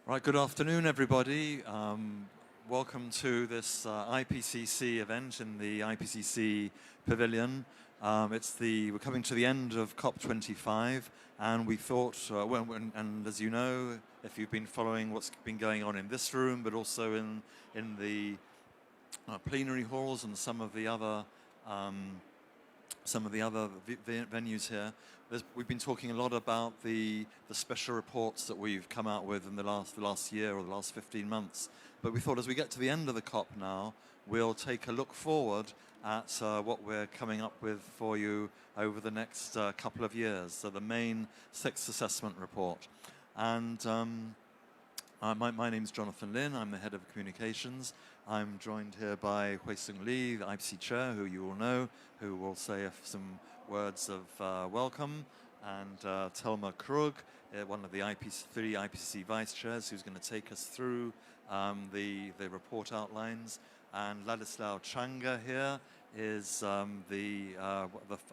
Right, good afternoon, everybody. Welcome to this IPCC event in the IPCC Pavilion. We're coming to the end of COP25, and we thought, and as you know, if you've been following what's been going on in this room, but also in the plenary halls and some of the other venues here, we've been talking a lot about the special reports that we've come out with in the last year or the last 15 months. But we thought as we get to the end of the COP now, we'll take a look forward at what we're coming up with for you over the next couple of years. So the main sixth assessment report. And my name's Jonathan Lin. I'm the head of communications. I'm joined here by Hui-Sung Lee, the IPCC chair, who you all know, who will say some words of welcome, and Thelma Krug, one of the three IPCC vice chairs, who's going to take us through the report outlines. And Ladislao Changa here is the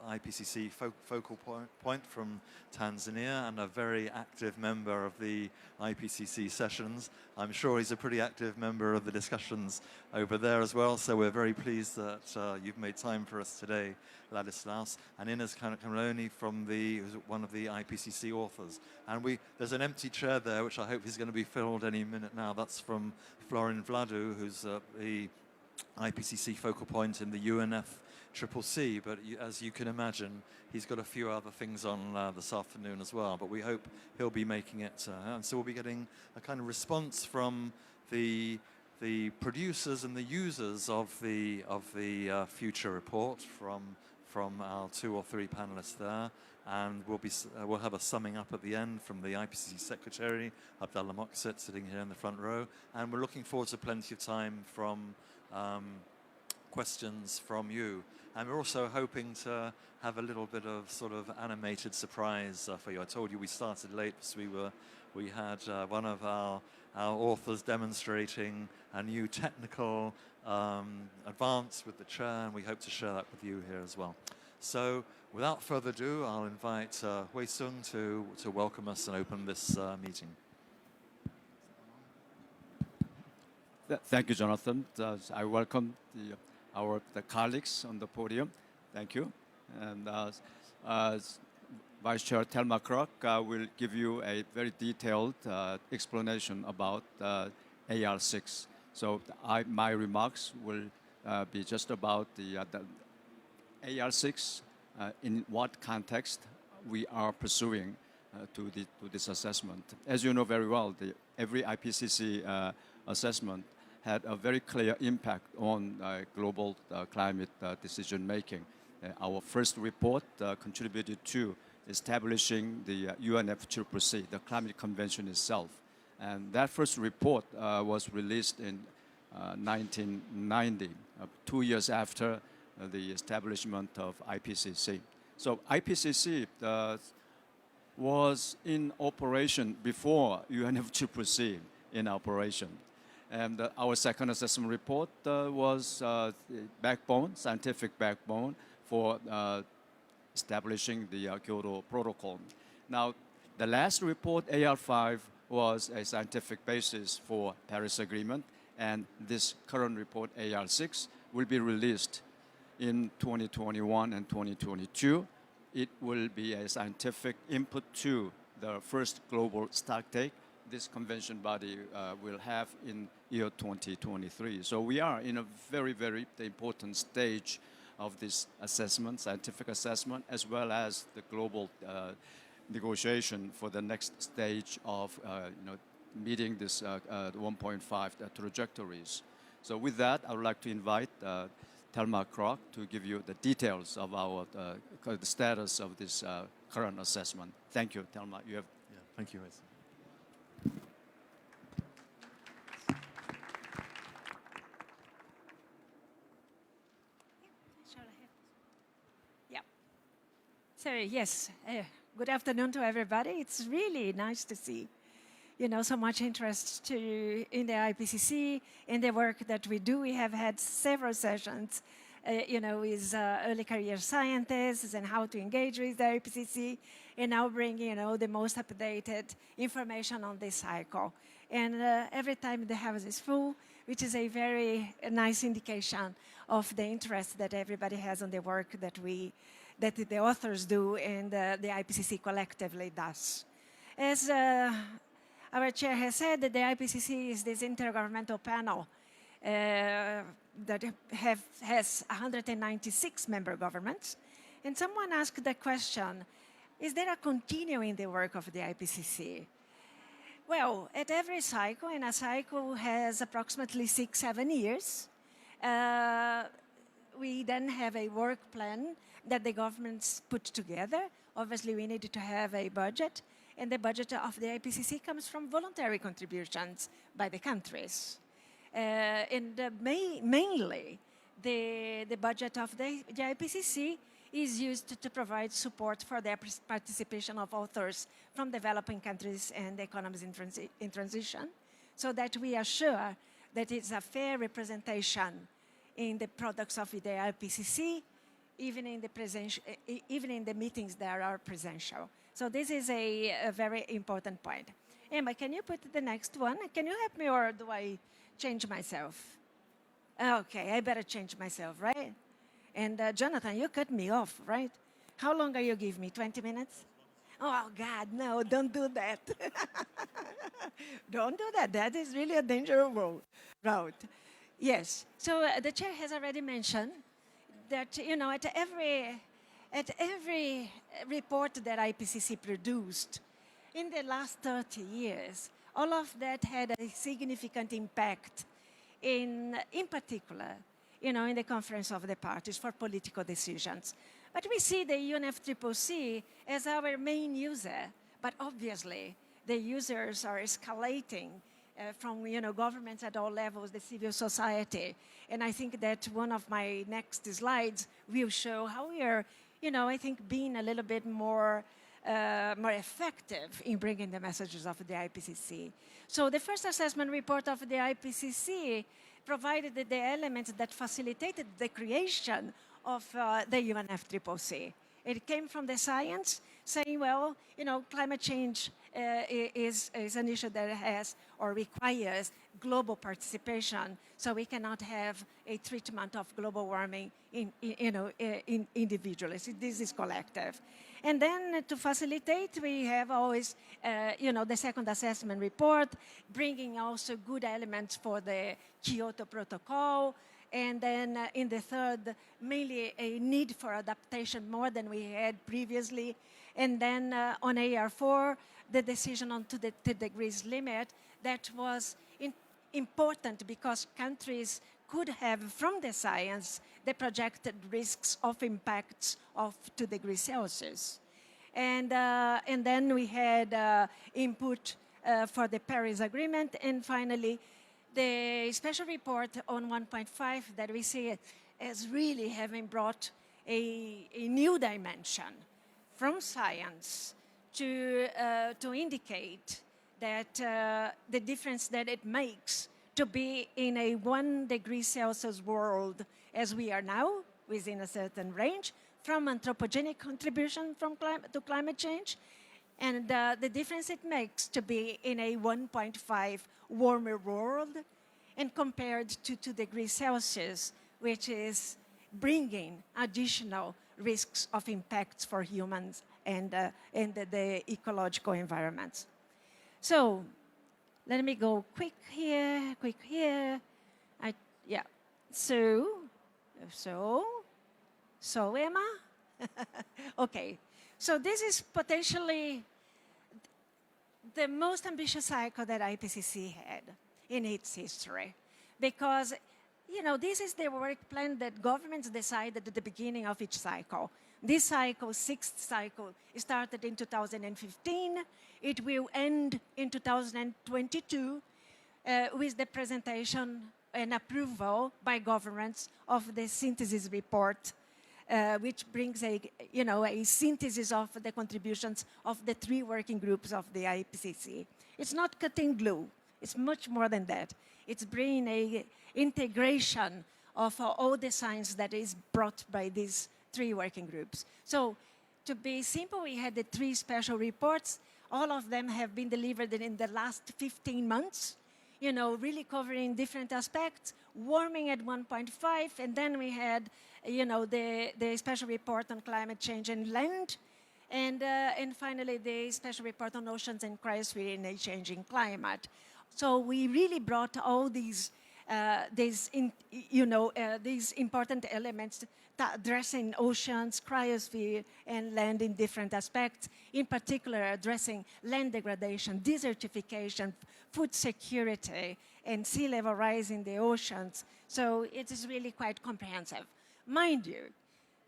IPCC focal point from Tanzania and a very active member of the IPCC sessions. I'm sure he's a pretty active member of the discussions over there as well, so we're very pleased that you've made time for us today, Ladislaus. And Ines Cameroni who's one of the IPCC authors. And there's an empty chair there, which I hope is going to be filled any minute now. That's from Florin Vladu, who's the IPCC focal point in the UNFCCC, but as you can imagine, he's got a few other things on this afternoon as well, but we hope he'll be making it. And so we'll be getting a kind of response from the producers and the users of the future report from our 2 or 3 panelists there, and we'll have a summing up at the end from the IPCC Secretary, Abdallah Moqsit, sitting here in the front row, and we're looking forward to plenty of time from questions from you. And we're also hoping to have a little bit of sort of animated surprise for you. I told you we started late because we had one of our authors demonstrating a new technical advance with the chair, and we hope to share that with you here as well. So without further ado, I'll invite Hui-Sung to welcome us and open this meeting. Thank you, Jonathan. I welcome the colleagues on the podium. Thank you. And Vice Chair Thelma Krug will give you a very detailed explanation about AR6. So my remarks will be just about the AR6, in what context we are pursuing to this assessment. As you know very well, every IPCC assessment had a very clear impact on global climate decision-making. Our first report contributed to establishing the UNFCCC, the Climate Convention itself. And that first report was released in 1990, 2 years after the establishment of IPCC. So IPCC was in operation before UNFCCC in operation. And our second assessment report was the scientific backbone for establishing the Kyoto Protocol. Now, the last report, AR5, was a scientific basis for Paris Agreement, and this current report, AR6, will be released in 2021 and 2022. It will be a scientific input to the first global stocktake this convention body will have in year 2023. So we are in a very, very important stage of this assessment, scientific assessment, as well as the global negotiation for the next stage of meeting this 1.5 trajectories. So with that, I would like to invite Thelma Krug to give you the details of the status of this current assessment. Thank you, Thelma. You have. Yeah, thank you. So yes, good afternoon to everybody. It's really nice to see, so much interest in the IPCC, in the work that we do. We have had several sessions with early career scientists and how to engage with the IPCC, and now bringing, the most updated information on this cycle. And every time the house is full, which is a very nice indication of the interest that everybody has on the work that the authors do and the IPCC collectively does. As our chair has said, that the IPCC is this intergovernmental panel that has 196 member governments. And someone asked the question, is there a continuing in the work of the IPCC? Well, at every cycle, and a cycle has approximately 6-7 years, we then have a work plan that the governments put together. Obviously, we needed to have a budget, and the budget of the IPCC comes from voluntary contributions by the countries. Mainly, the budget of the IPCC is used to provide support for the participation of authors from developing countries and economies in transition, so that we are sure that it's a fair representation in the products of the IPCC, even in the meetings that are presential. So this is a very important point. Emma, can you put the next one? Can you help me, or do I change myself? Okay, I better change myself, right? And Jonathan, you cut me off, right? How long are you give me, 20 minutes? Oh, God, no, don't do that. Don't do that. That is really a dangerous route. Yes, so the chair has already mentioned that, at every report that IPCC produced in the last 30 years, all of that had a significant impact in particular, in the Conference of the Parties for political decisions. But we see the UNFCCC as our main user, but obviously the users are escalating from governments at all levels, the civil society. And I think that one of my next slides will show how we are, I think being a little bit more effective in bringing the messages of the IPCC. So the first assessment report of the IPCC provided the elements that facilitated the creation of the UNFCCC. It came from the science, saying, well, climate change is an issue that has or requires global participation, so we cannot have a treatment of global warming individually. So this is collective. And then to facilitate, we have always, the second assessment report, bringing also good elements for the Kyoto Protocol. And then in the third, mainly a need for adaptation more than we had previously. And then on AR4, the decision on the 2 degrees limit, that was important because countries could have from the science the projected risks of impacts of 2 degrees Celsius. And then we had input for the Paris Agreement, and finally the special report on 1.5 that we see as really having brought a new dimension from science to indicate that the difference that it makes to be in a 1 degree Celsius world as we are now, within a certain range, from anthropogenic contribution to climate change, and the difference it makes to be in a 1.5 warmer world, and compared to 2 degrees Celsius, which is bringing additional risks of impacts for humans and the ecological environments. So let me go quick here. So Emma? Okay, so this is potentially the most ambitious cycle that IPCC had in its history, because this is the work plan that governments decided at the beginning of each cycle. This cycle, 6th cycle, started in 2015. It will end in 2022 with the presentation and approval by governments of the synthesis report, which brings a synthesis of the contributions of the 3 working groups of the IPCC. It's not cutting glue. It's much more than that. It's bringing a integration of all the science that is brought by these 3 working groups. So to be simple, we had the 3 special reports. All of them have been delivered in the last 15 months, you know, really covering different aspects, warming at 1.5, and then we had, you know, the special report on climate change and land, and finally the special report on oceans and cryosphere in a changing climate. So we really brought all these important elements addressing oceans, cryosphere, and land in different aspects, in particular addressing land degradation, desertification, food security, and sea level rise in the oceans. So it is really quite comprehensive. Mind you,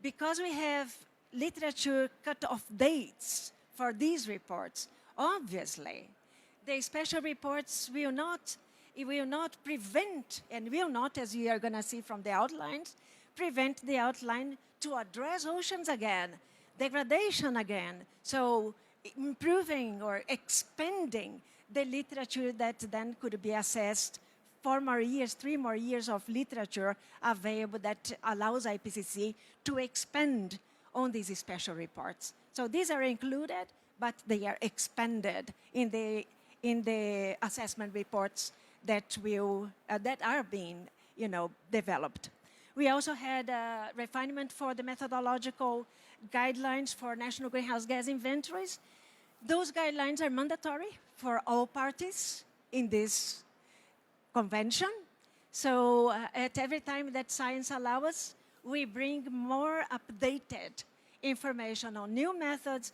because we have literature cut-off dates for these reports, obviously, the special reports will not prevent, and will not, as you are going to see from the outlines, prevent the outline to address oceans again, degradation again. So improving or expanding the literature that then could be assessed, 4 more years, 3 more years of literature available that allows IPCC to expand on these special reports. So these are included, but they are expanded in the assessment reports that are being, you know, developed. We also had a refinement for the methodological guidelines for national greenhouse gas inventories. Those guidelines are mandatory for all parties in this convention. So at every time that science allows us, we bring more updated information on new methods,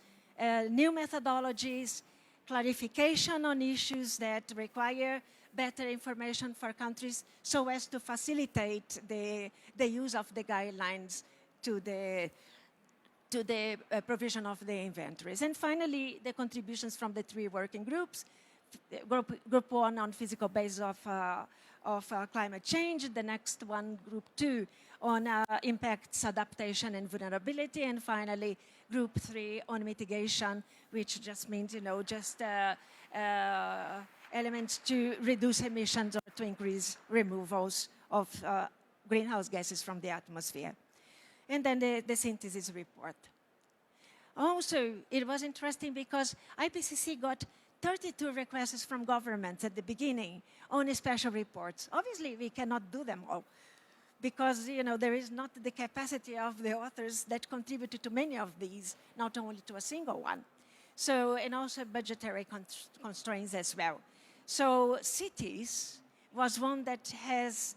new methodologies, clarification on issues that require better information for countries so as to facilitate the use of the guidelines to the provision of the inventories. And finally, the contributions from the 3 working groups. Group 1 on physical basis of climate change, the next one, Group 2, on impacts, adaptation, and vulnerability, and finally, Group 3 on mitigation, which just means, you know, just elements to reduce emissions or to increase removals of greenhouse gases from the atmosphere. And then the synthesis report. Also, it was interesting because IPCC got 32 requests from governments at the beginning on special reports. Obviously, we cannot do them all because, you know, there is not the capacity of the authors that contributed to many of these, not only to a single one. So, and also budgetary constraints as well. So cities was one that has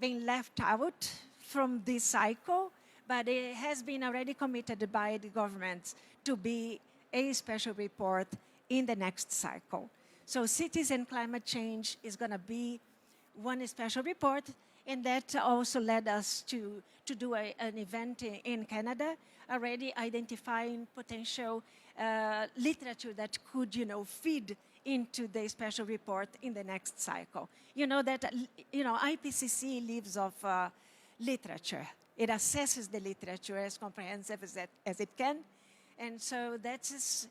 been left out from this cycle, but it has been already committed by the governments to be a special report in the next cycle. So cities and climate change is going to be one special report, and that also led us to do an event in Canada, already identifying potential literature that could, you know, feed into the special report in the next cycle. You know that, you know, IPCC lives of literature. It assesses the literature as comprehensive as it can, and so that's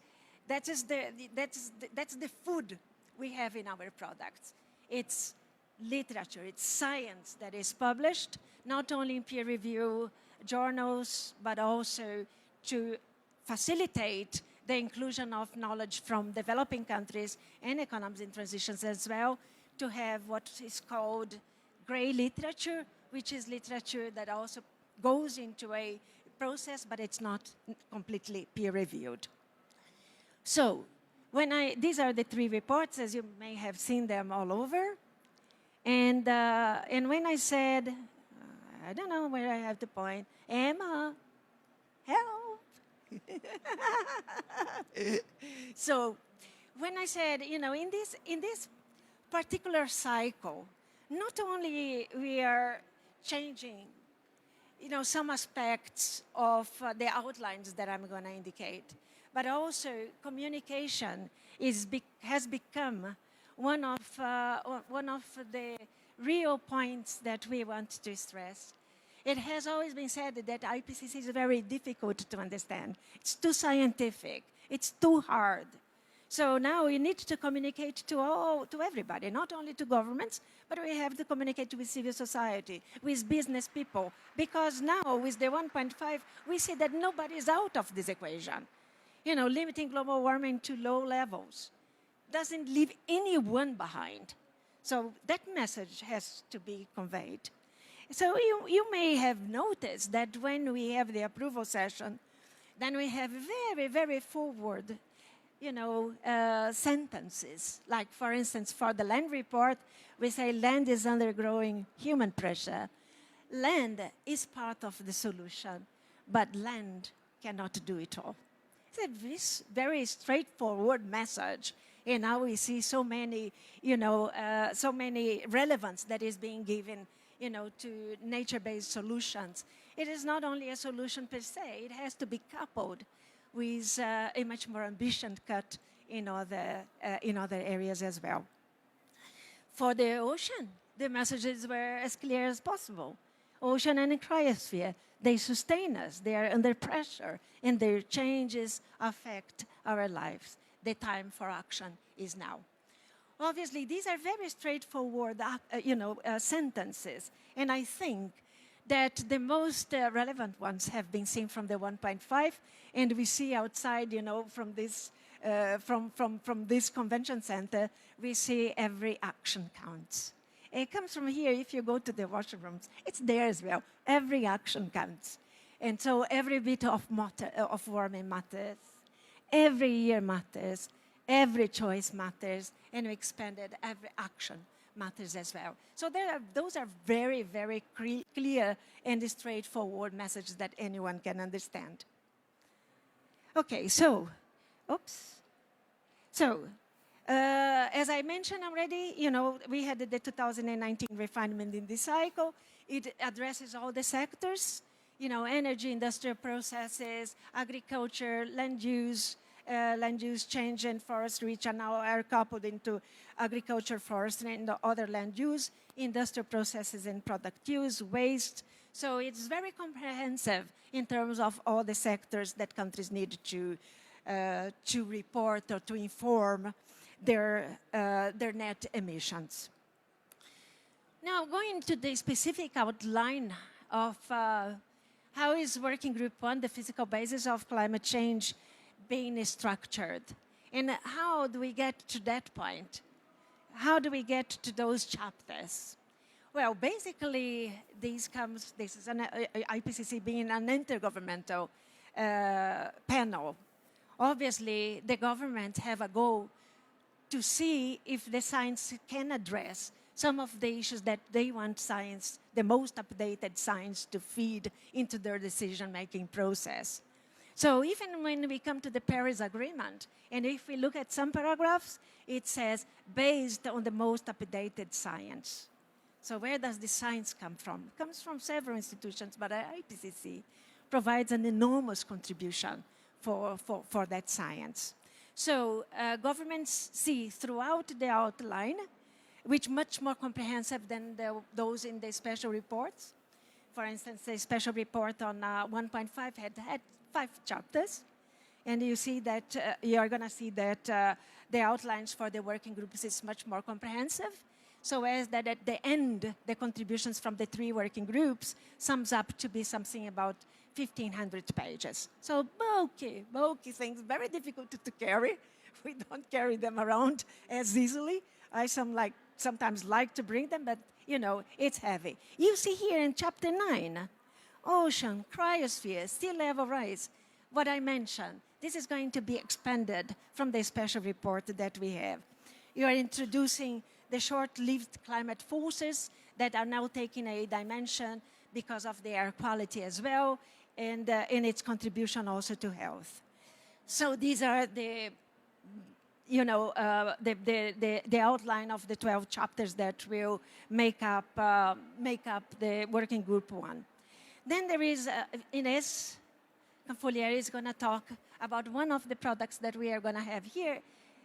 the food we have in our products. It's literature, it's science that is published, not only in peer-reviewed journals, but also to facilitate the inclusion of knowledge from developing countries and economies in transitions as well, to have what is called gray literature, which is literature that also goes into a process, but it's not completely peer-reviewed. So, these are the 3 reports, as you may have seen them all over. And when I said, I don't know where I have to point, Emma, help. So when I said, you know, in this particular cycle, not only we are changing, you know, some aspects of the outlines that I'm going to indicate, but also communication has become one of the real points that we want to stress. It has always been said that IPCC is very difficult to understand. It's too scientific. It's too hard. So now we need to communicate to everybody, not only to governments, but we have to communicate with civil society, with business people, because now with the 1.5, we see that nobody is out of this equation. You know, limiting global warming to low levels doesn't leave anyone behind. So that message has to be conveyed. So you may have noticed that when we have the approval session, then we have very, very forward, sentences. Like, for instance, for the land report, we say land is undergoing human pressure. Land is part of the solution, but land cannot do it all. It's a very straightforward message. And now we see so many, so many relevance that is being given, to nature-based solutions. It is not only a solution per se, it has to be coupled with a much more ambitious cut in other areas as well. For the ocean, the messages were as clear as possible. Ocean and cryosphere, they sustain us, they are under pressure, and their changes affect our lives. The time for action is now. Obviously, these are very straightforward, sentences, and I think that the most relevant ones have been seen from the 1.5, and we see outside, from this from this convention center, we see every action counts. It comes from here. If you go to the washrooms, it's there as well. Every action counts, and so every bit of warming matters. Every year matters. Every choice matters, and we expanded every action matters as well. So those are very, very clear and straightforward messages that anyone can understand. Okay, so, as I mentioned already, we had the 2019 refinement in this cycle. It addresses all the sectors, energy, industrial processes, agriculture, land use change, and forestry, which are now coupled into agriculture, forestry, and other land use, industrial processes and product use, waste. So it's very comprehensive in terms of all the sectors that countries need to report or to inform their net emissions. Now, going to the specific outline of how is Working Group 1, the physical basis of climate change, being structured, and how do we get to that point? How do we get to those chapters? Well, basically, this is an IPCC being an intergovernmental panel. Obviously, the government have a goal to see if the science can address some of the issues that they want science, the most updated science, to feed into their decision-making process. So even when we come to the Paris Agreement, and if we look at some paragraphs, it says, based on the most updated science. So where does the science come from? It comes from several institutions, but IPCC provides an enormous contribution for that science. So governments see throughout the outline, which much more comprehensive than those in the special reports. For instance, the special report on 1.5 had 5 chapters, and you see that you are going to see that the outlines for the working groups is much more comprehensive. So as that at the end, the contributions from the 3 working groups sums up to be something about 1,500 pages. So bulky things, very difficult to carry. We don't carry them around as easily. I sometimes like to bring them, but it's heavy. You see here in chapter 9, ocean, cryosphere, sea level rise, what I mentioned. This is going to be expanded from the special report that we have. You are introducing the short-lived climate forces that are now taking a dimension because of the air quality as well, and in its contribution also to health. So these are the outline of the 12 chapters that will make up the working group 1. Then there is Inés Canfolieri is going to talk about one of the products that we are going to have here.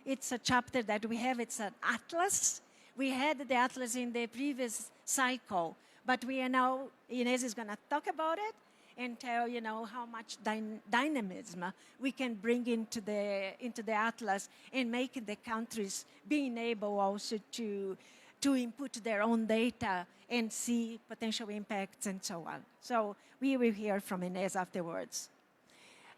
It's a chapter that we have. It's an atlas. We had the atlas in the previous cycle, but we are now, Inés is going to talk about it, and tell, how much dynamism we can bring into the atlas and make the countries being able also to input their own data and see potential impacts and so on. So we will hear from Inez afterwards.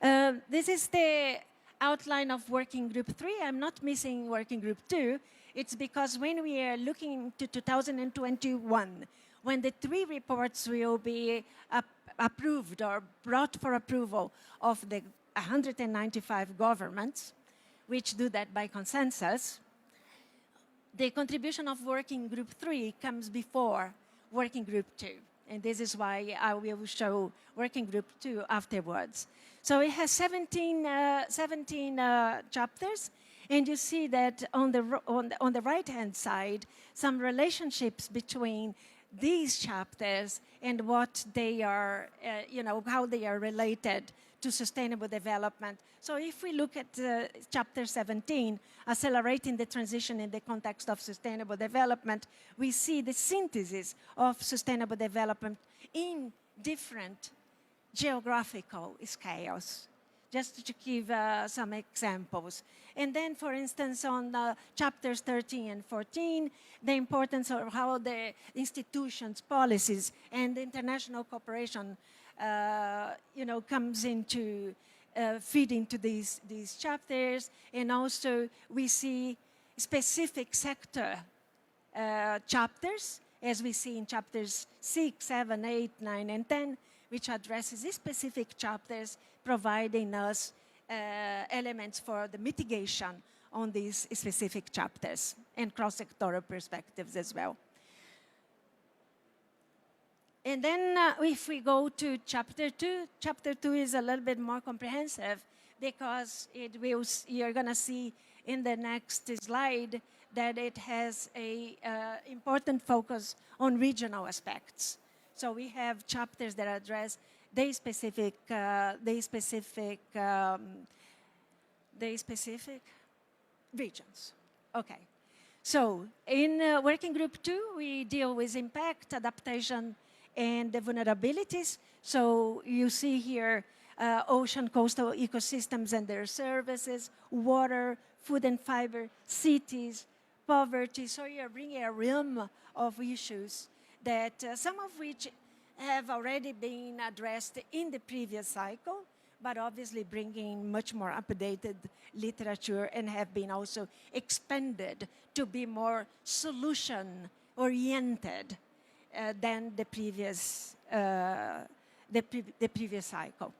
This is the outline of Working Group 3. I'm not missing Working Group 2. It's because when we are looking to 2021, when the 3 reports will be approved or brought for approval of the 195 governments, which do that by consensus, the contribution of Working Group 3 comes before Working Group 2. And this is why I will show Working Group 2 afterwards. So it has 17 chapters, and you see that on the right-hand side, some relationships between these chapters and what they are, how they are related to sustainable development. So if we look at chapter 17, accelerating the transition in the context of sustainable development, we see the synthesis of sustainable development in different geographical scales, just to give some examples. And then, for instance, on chapters 13 and 14, the importance of how the institutions, policies, and international cooperation, comes into feed into these chapters. And also, we see specific sector chapters, as we see in chapters 6, 7, 8, 9, and 10, which addresses these specific chapters, providing us elements for the mitigation on these specific chapters and cross-sectoral perspectives as well. And then if we go to chapter 2 is a little bit more comprehensive because you're going to see in the next slide that it has a important focus on regional aspects. So we have chapters that address the specific regions. Okay. So in Working Group 2, we deal with impact, adaptation, and the vulnerabilities. So you see here ocean coastal ecosystems and their services, water, food and fiber, cities, poverty. So you're bringing a realm of issues that some of which have already been addressed in the previous cycle, but obviously bringing much more updated literature and have been also expanded to be more solution-oriented than the previous cycle.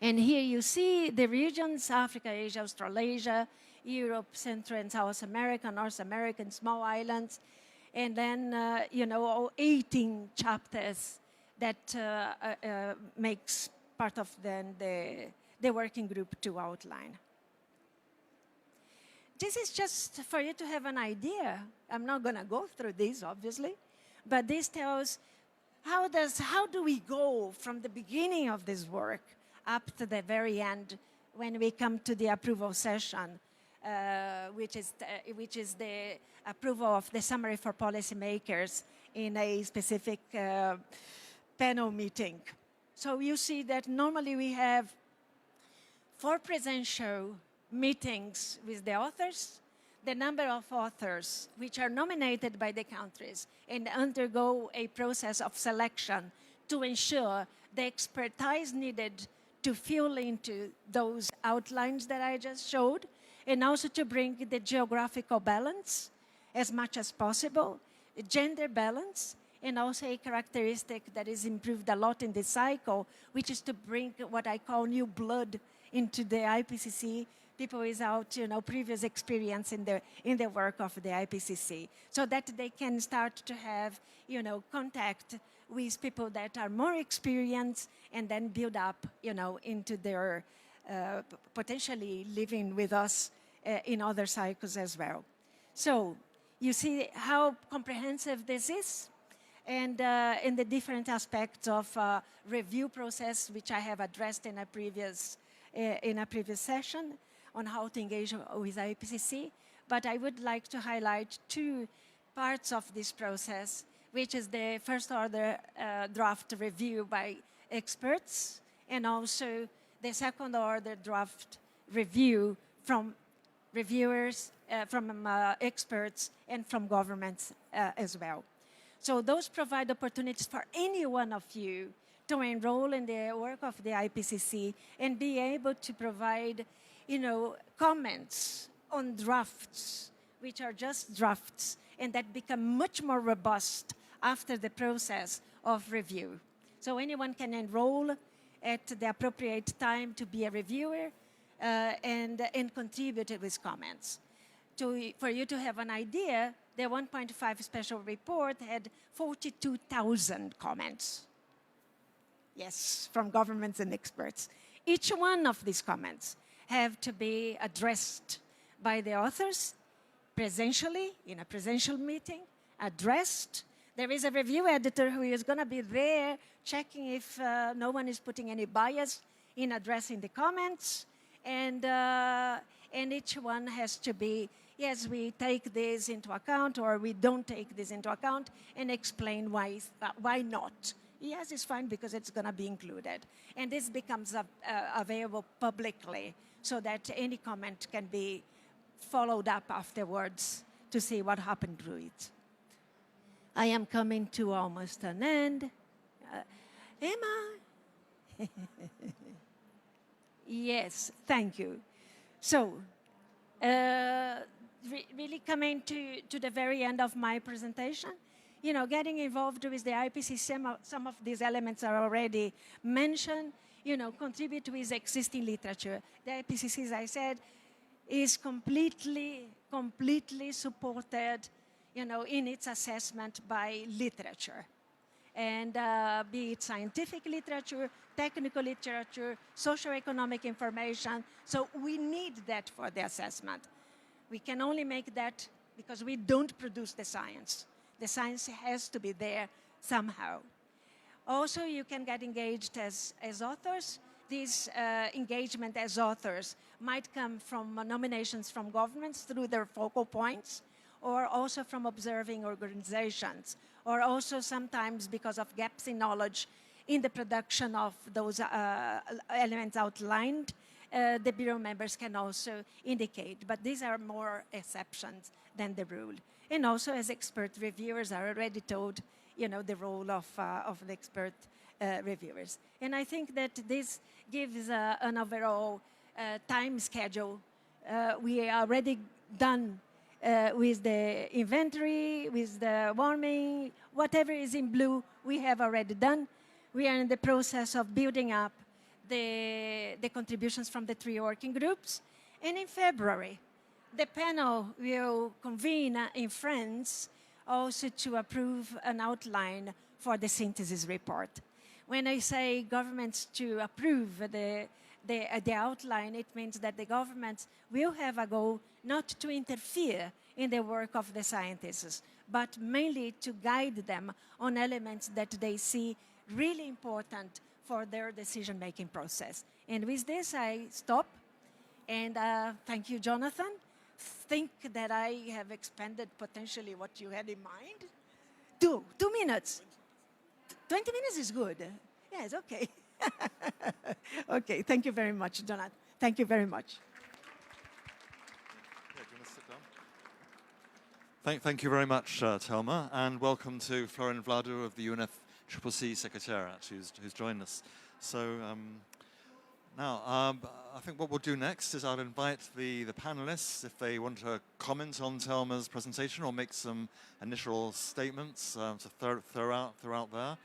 And here you see the regions: Africa, Asia, Australasia, Europe, Central and South America, North America, and small islands. And then, 18 chapters that makes part of then the Working Group 2 outline. This is just for you to have an idea. I'm not going to go through this, obviously, but this tells how do we go from the beginning of this work up to the very end when we come to the approval session, which is the approval of the summary for policymakers in a specific panel meeting. So you see that normally we have 4 presential meetings with the authors, the number of authors which are nominated by the countries and undergo a process of selection to ensure the expertise needed to fill into those outlines that I just showed, and also to bring the geographical balance as much as possible, gender balance, and also a characteristic that is improved a lot in this cycle, which is to bring what I call new blood into the IPCC, people without previous experience in the work of the IPCC, so that they can start to have contact with people that are more experienced and then build up into their potentially living with us in other cycles as well. So you see how comprehensive this is, and in the different aspects of review process, which I have addressed in a previous session on how to engage with IPCC. But I would like to highlight 2 parts of this process, which is the first order draft review by experts, and also the second order draft review from reviewers, from experts, and from governments as well. So those provide opportunities for any one of you to enroll in the work of the IPCC and be able to provide, comments on drafts, which are just drafts, and that become much more robust after the process of review. So anyone can enroll at the appropriate time to be a reviewer and contribute with comments. For you to have an idea, the 1.5 special report had 42,000 comments. Yes, from governments and experts. Each one of these comments have to be addressed by the authors presentially, in a presential meeting, addressed. There is a review editor who is going to be there checking if no one is putting any bias in addressing the comments. And each one has to be, yes, we take this into account, or we don't take this into account, and explain why not. Yes, it's fine because it's going to be included. And this becomes available publicly so that any comment can be followed up afterwards to see what happened to it. I am coming to almost an end. Emma? Yes, thank you. So, really coming to the very end of my presentation, getting involved with the IPCC, some of these elements are already mentioned, contribute with existing literature. The IPCC, as I said, is completely supported, in its assessment by literature. And be it scientific literature, technical literature, socioeconomic information. So we need that for the assessment. We can only make that because we don't produce the science. The science has to be there somehow. Also, you can get engaged as authors. This engagement as authors might come from nominations from governments through their focal points, or also from observing organizations, or also sometimes because of gaps in knowledge in the production of those elements outlined. The Bureau members can also indicate, but these are more exceptions than the rule. And also, as expert reviewers are already told, the role of the expert reviewers. And I think that this gives an overall time schedule. We are already done with the inventory, with the warming, whatever is in blue, we have already done. We are in the process of building up the contributions from the 3 working groups. And in February, the panel will convene in France also to approve an outline for the synthesis report. When I say governments to approve the outline, it means that the governments will have a goal not to interfere in the work of the scientists, but mainly to guide them on elements that they see really important for their decision-making process. And with this, I stop. And thank you, Jonathan. Think that I have expanded potentially what you had in mind. 2 minutes. 20 minutes is good. Yes, okay. Okay, thank you very much, Jonathan. Thank you very much. Yeah, do you want to sit down? Thank you very much, Thelma, and welcome to Florin Vladu of the UNFCCC Secretariat, who's joined us. So now, I think what we'll do next is I'll invite the panelists if they want to comment on Thelma's presentation or make some initial statements to throw out there.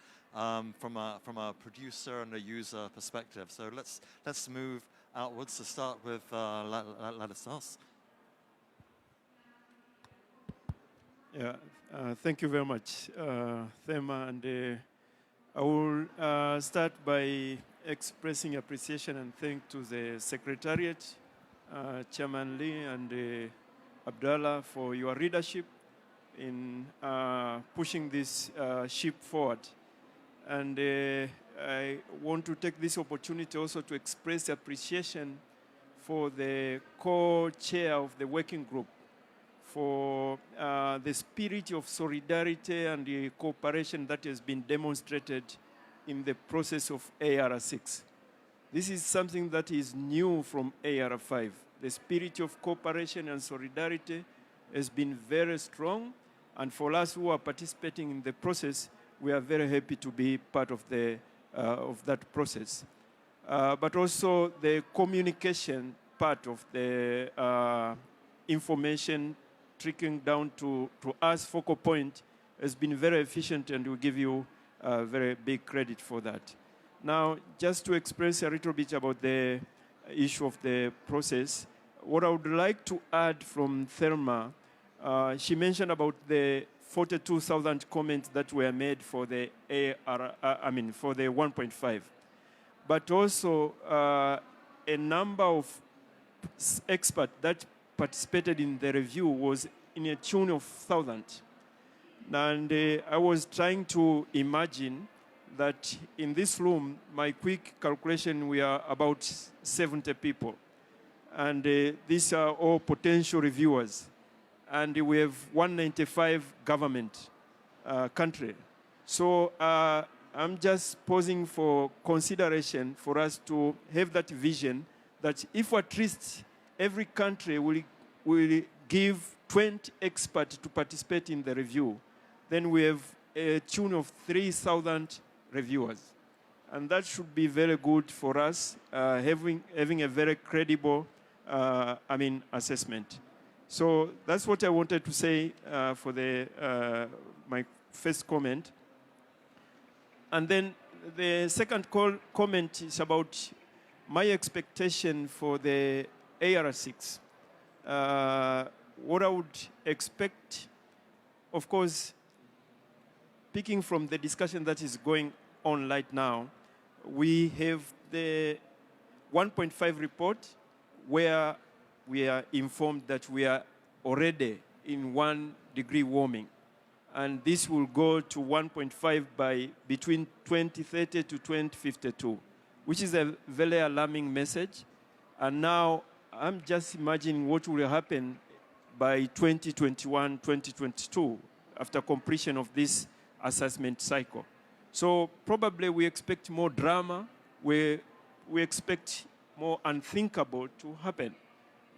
From a producer and a user perspective. So let's move outwards to start with Ladislas. Yeah, thank you very much, Thema, and I will start by expressing appreciation and thanks to the Secretariat, Chairman Lee and Abdallah for your leadership in pushing this ship forward. And I want to take this opportunity also to express appreciation for the co-chair of the working group for the spirit of solidarity and the cooperation that has been demonstrated in the process of AR6. This is something that is new from AR5. The spirit of cooperation and solidarity has been very strong, and for us who are participating in the process, we are very happy to be part of that process. But also the communication part of the information trickling down to us, focal point, has been very efficient, and we give you very big credit for that. Now, just to express a little bit about the issue of the process, what I would like to add from Thelma, she mentioned about the 42,000 comments that were made for the for the 1.5. But also a number of experts that participated in the review was in a tune of thousands. And I was trying to imagine that in this room, my quick calculation, we are about 70 people. And these are all potential reviewers. And we have 195 government country. So I'm just posing for consideration for us to have that vision that if at least every country will give 20 experts to participate in the review, then we have a tune of 3,000 reviewers. And that should be very good for us, having a very credible assessment. So that's what I wanted to say for my first comment. And then the second comment is about my expectation for the AR6. What I would expect, of course, picking from the discussion that is going on right now, we have the 1.5 report where we are informed that we are already in 1 degree warming. And this will go to 1.5 by between 2030 to 2052, which is a very alarming message. And now I'm just imagining what will happen by 2021, 2022, after completion of this assessment cycle. So probably we expect more drama, we expect more unthinkable to happen.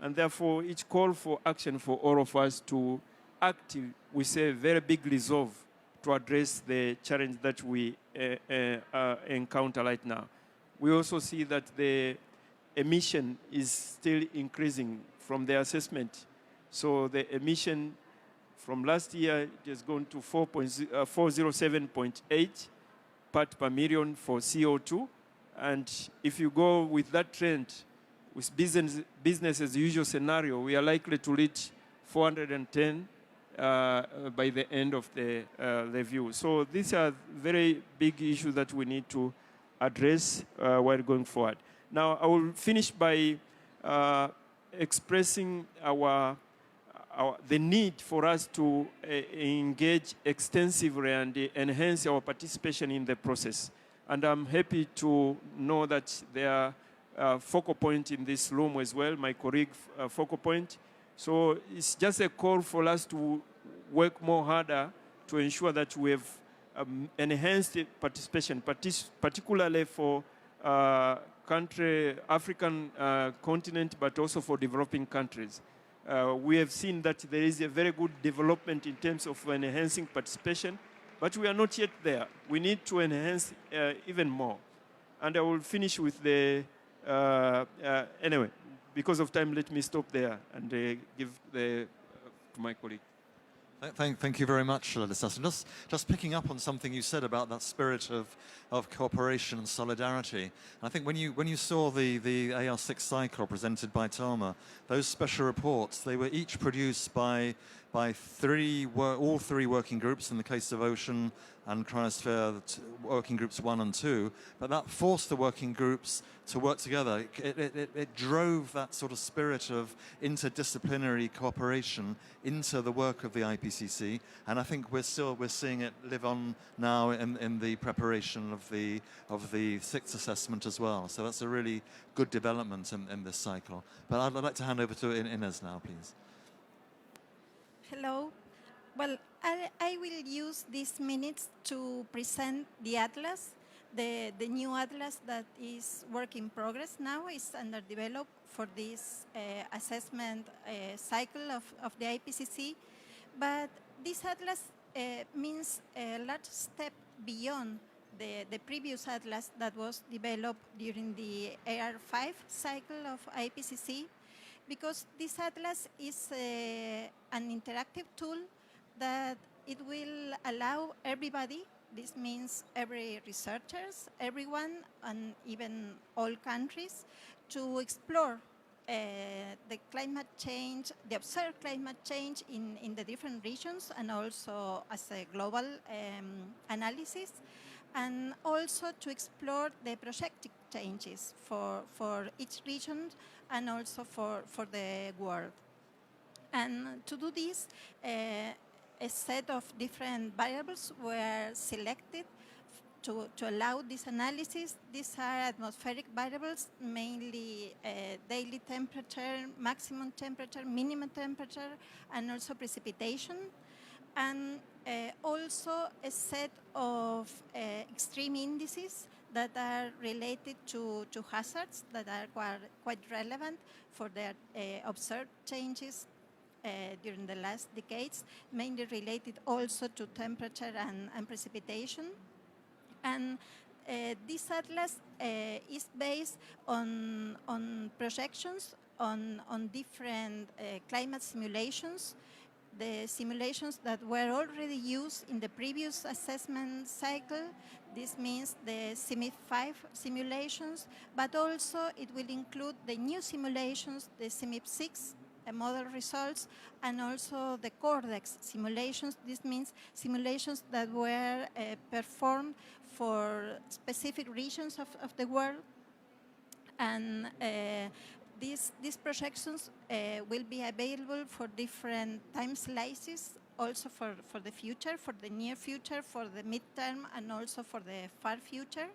And therefore, each call for action for all of us to act with a very big resolve to address the challenge that we encounter right now. We also see that the emission is still increasing from the assessment. So the emission from last year, it has gone to 407.8 part per million for CO2. And if you go with that trend, with business as usual scenario, we are likely to reach 410 by the end of the review. So these are very big issues that we need to address while going forward. Now, I will finish by expressing the need for us to engage extensively and enhance our participation in the process. And I'm happy to know that there are focal point in this room as well, my colleague focal point. So it's just a call for us to work more harder to ensure that we have enhanced participation, particularly for African continent, but also for developing countries. We have seen that there is a very good development in terms of enhancing participation, but we are not yet there. We need to enhance even more. And I will finish with the, anyway, because of time, let me stop there and give to my colleague. Thank you very much, Listas. And just picking up on something you said about that spirit of cooperation and solidarity. I think when you saw the AR6 cycle presented by Thelma, those special reports, they were each produced by all three working groups, in the case of Ocean and Cryosphere, working groups 1 and 2, but that forced the working groups to work together. It drove that sort of spirit of interdisciplinary cooperation into the work of the IPCC, and I think we're seeing it live on now in the preparation of the 6th assessment as well. So that's a really good development in this cycle. But I'd like to hand over to Inez now, please. Hello. Well, I will use these minutes to present the atlas The new atlas that is work in progress now is under develop for this assessment cycle of the IPCC. But this atlas means a large step beyond the previous atlas that was developed during the AR5 cycle of IPCC, because this atlas is an interactive tool that it will allow everybody, this means every researchers, everyone, and even all countries, to explore the climate change, the observed climate change in the different regions, and also as a global analysis, and also to explore the projected changes for each region and also for the world. And to do this, a set of different variables were selected to allow this analysis. These are atmospheric variables, mainly daily temperature, maximum temperature, minimum temperature, and also precipitation. And also a set of extreme indices that are related to hazards that are quite relevant for the observed changes during the last decades, mainly related also to temperature and precipitation. And this atlas is based on projections on different climate simulations, the simulations that were already used in the previous assessment cycle. This means the CIMIP-5 simulations, but also it will include the new simulations, the CIMIP-6 model results, and also the CORDEX simulations. This means simulations that were performed for specific regions of the world. And these projections will be available for different time slices, also for the future, for the near future, for the midterm, and also for the far future,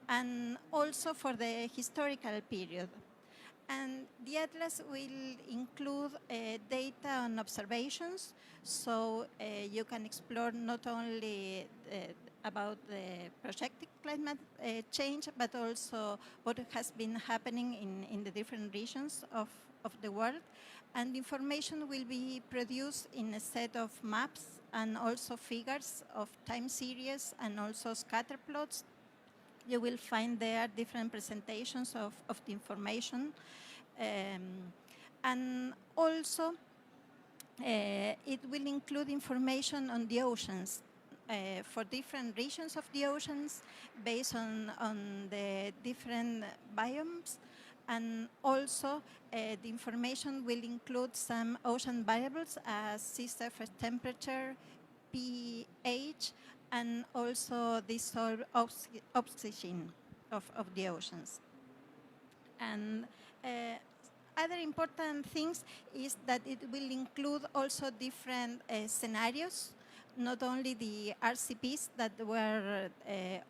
and also for the historical period. And the atlas will include data on observations, so you can explore not only about the projected climate change, but also what has been happening in the different regions of the world. And information will be produced in a set of maps and also figures of time series and also scatter plots. You will find there different presentations of the information. And also, it will include information on the oceans for different regions of the oceans based on the different biomes. And also, the information will include some ocean variables as sea surface temperature, pH, and also dissolved oxygen of the oceans. And other important things is that it will include also different scenarios, not only the RCPs that were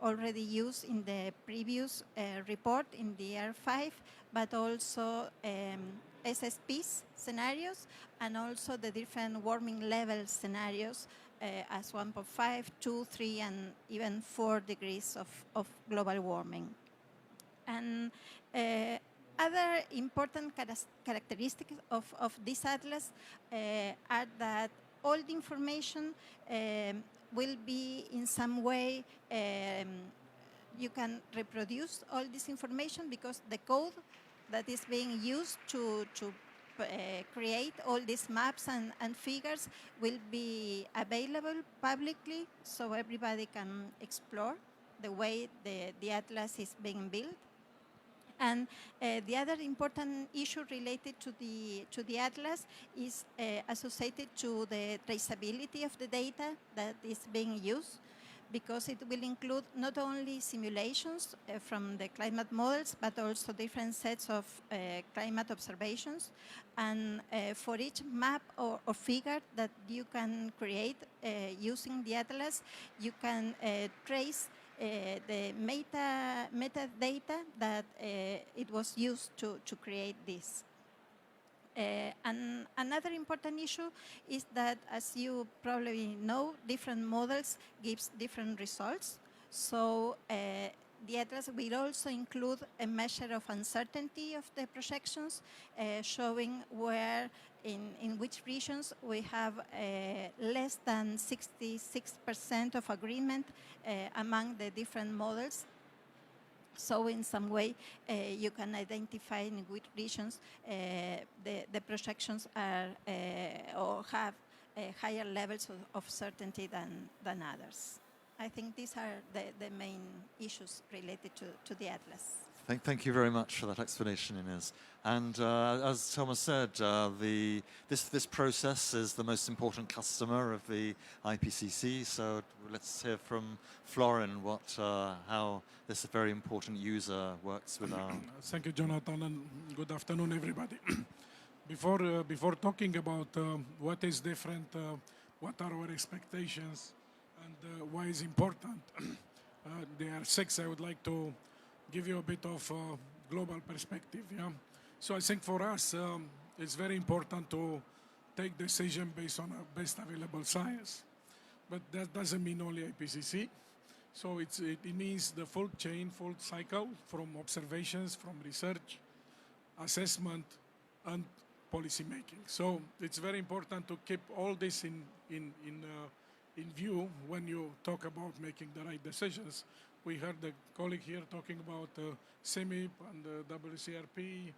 already used in the previous report in the R5, but also SSPs scenarios, and also the different warming level scenarios as 1.5, 2, 3, and even 4 degrees of global warming. And other important characteristics of this atlas are that all the information will be in some way, you can reproduce all this information because the code that is being used to create all these maps and figures will be available publicly, so everybody can explore the way the atlas is being built. And the other important issue related to the atlas is associated to the traceability of the data that is being used, because it will include not only simulations from the climate models, but also different sets of climate observations. And for each map or figure that you can create using the atlas, you can trace the metadata that it was used to create this. And another important issue is that, as you probably know, different models gives different results. So the atlas will also include a measure of uncertainty of the projections, showing where in which regions we have less than 66% of agreement among the different models. So in some way, you can identify in which regions the projections are or have higher levels of certainty than others. I think these are the main issues related to the atlas. Thank you very much for that explanation, Inez. And as Thomas said, this process is the most important customer of the IPCC. So let's hear from Florin how this very important user works with our. Thank you, Jonathan, and good afternoon, everybody. Before talking about what is different, what are our expectations, and why is important, there are six. I would like to give you a bit of global perspective. Yeah. So I think for us, it's very important to take decision based on best available science, but that doesn't mean only IPCC. So it means the full chain, full cycle from observations, from research, assessment, and policy making. So it's very important to keep all this in view when you talk about making the right decisions. We heard the colleague here talking about CMIP and WCRP,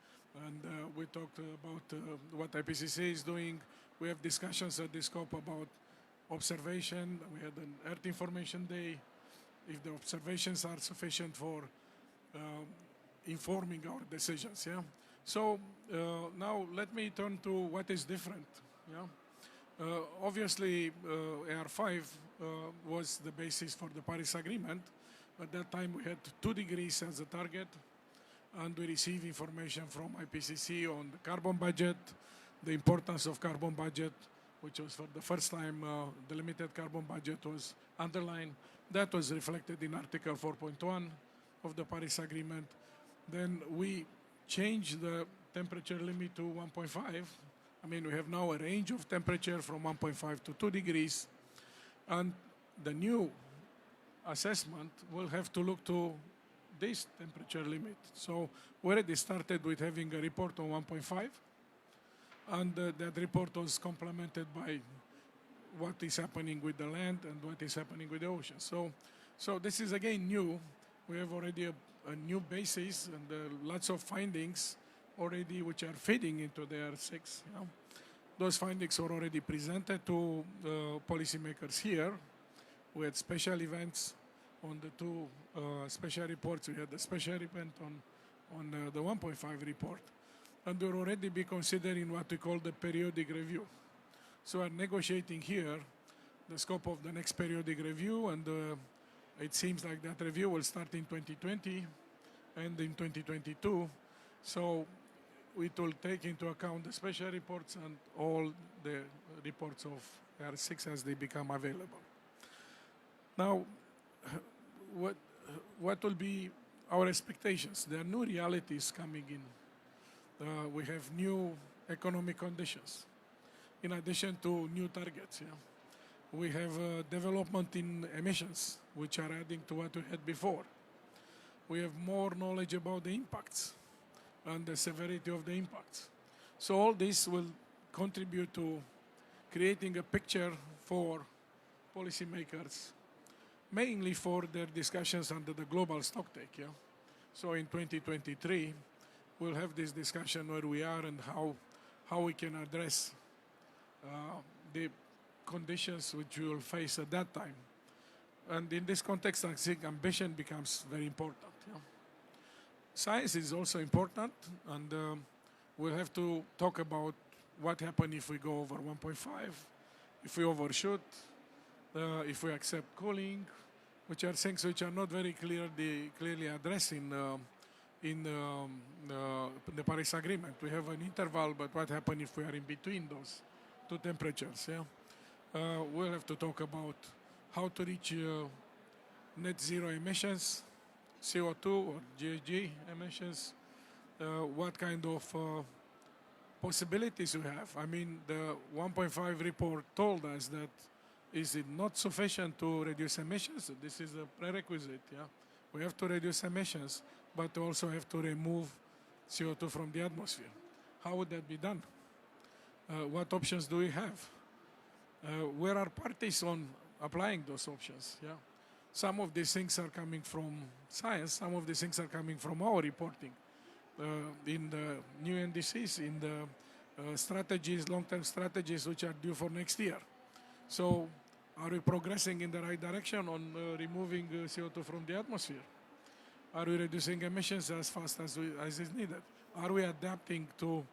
and we talked about what IPCC is doing. We have discussions at the scope about observation. We had an Earth Information Day. If the observations are sufficient for informing our decisions, yeah. So now let me turn to what is different, yeah. Obviously, AR5 was the basis for the Paris Agreement. At that time, we had 2 degrees as a target, and we received information from IPCC on the carbon budget, the importance of carbon budget, which was for the first time the limited carbon budget was underlined. That was reflected in Article 4.1 of the Paris Agreement. Then we changed the temperature limit to 1.5. I mean, we have now a range of temperature from 1.5 to 2 degrees. And the new assessment will have to look to this temperature limit. So we already started with having a report on 1.5. And that report was complemented by what is happening with the land and what is happening with the ocean. So this is again new. We have already a new basis and lots of findings already which are feeding into the R6. You know. Those findings were already presented to policymakers here. We had special events on the 2 special reports. We had the special event on the 1.5 report. And we'll already be considering what we call the periodic review. So we're negotiating here the scope of the next periodic review, and it seems like that review will start in 2020 and in 2022. So it will take into account the special reports and all the reports of R6 as they become available. Now, what will be our expectations? There are new realities coming in. We have new economic conditions, in addition to new targets. Yeah. We have development in emissions, which are adding to what we had before. We have more knowledge about the impacts and the severity of the impacts. So all this will contribute to creating a picture for policymakers, mainly for their discussions under the global stocktake. Yeah? So in 2023, we'll have this discussion where we are and how we can address the conditions which we will face at that time. And in this context, I think ambition becomes very important. Yeah? Science is also important, and we'll have to talk about what happens if we go over 1.5, if we overshoot, if we accept cooling, which are things which are not very clearly addressed in the Paris Agreement. We have an interval, but what happens if we are in between those 2 temperatures? Yeah? We'll have to talk about how to reach net zero emissions, CO2 or GHG emissions, what kind of possibilities we have. I mean, the 1.5 report told us that is it not sufficient to reduce emissions? This is a prerequisite. Yeah? We have to reduce emissions, but also have to remove CO2 from the atmosphere. How would that be done? What options do we have? Where are parties on applying those options? Yeah. Some of these things are coming from science, some of these things are coming from our reporting. In the new NDCs, in the strategies, long-term strategies which are due for next year. So are we progressing in the right direction on removing CO2 from the atmosphere? Are we reducing emissions as fast as is needed? Are we adapting to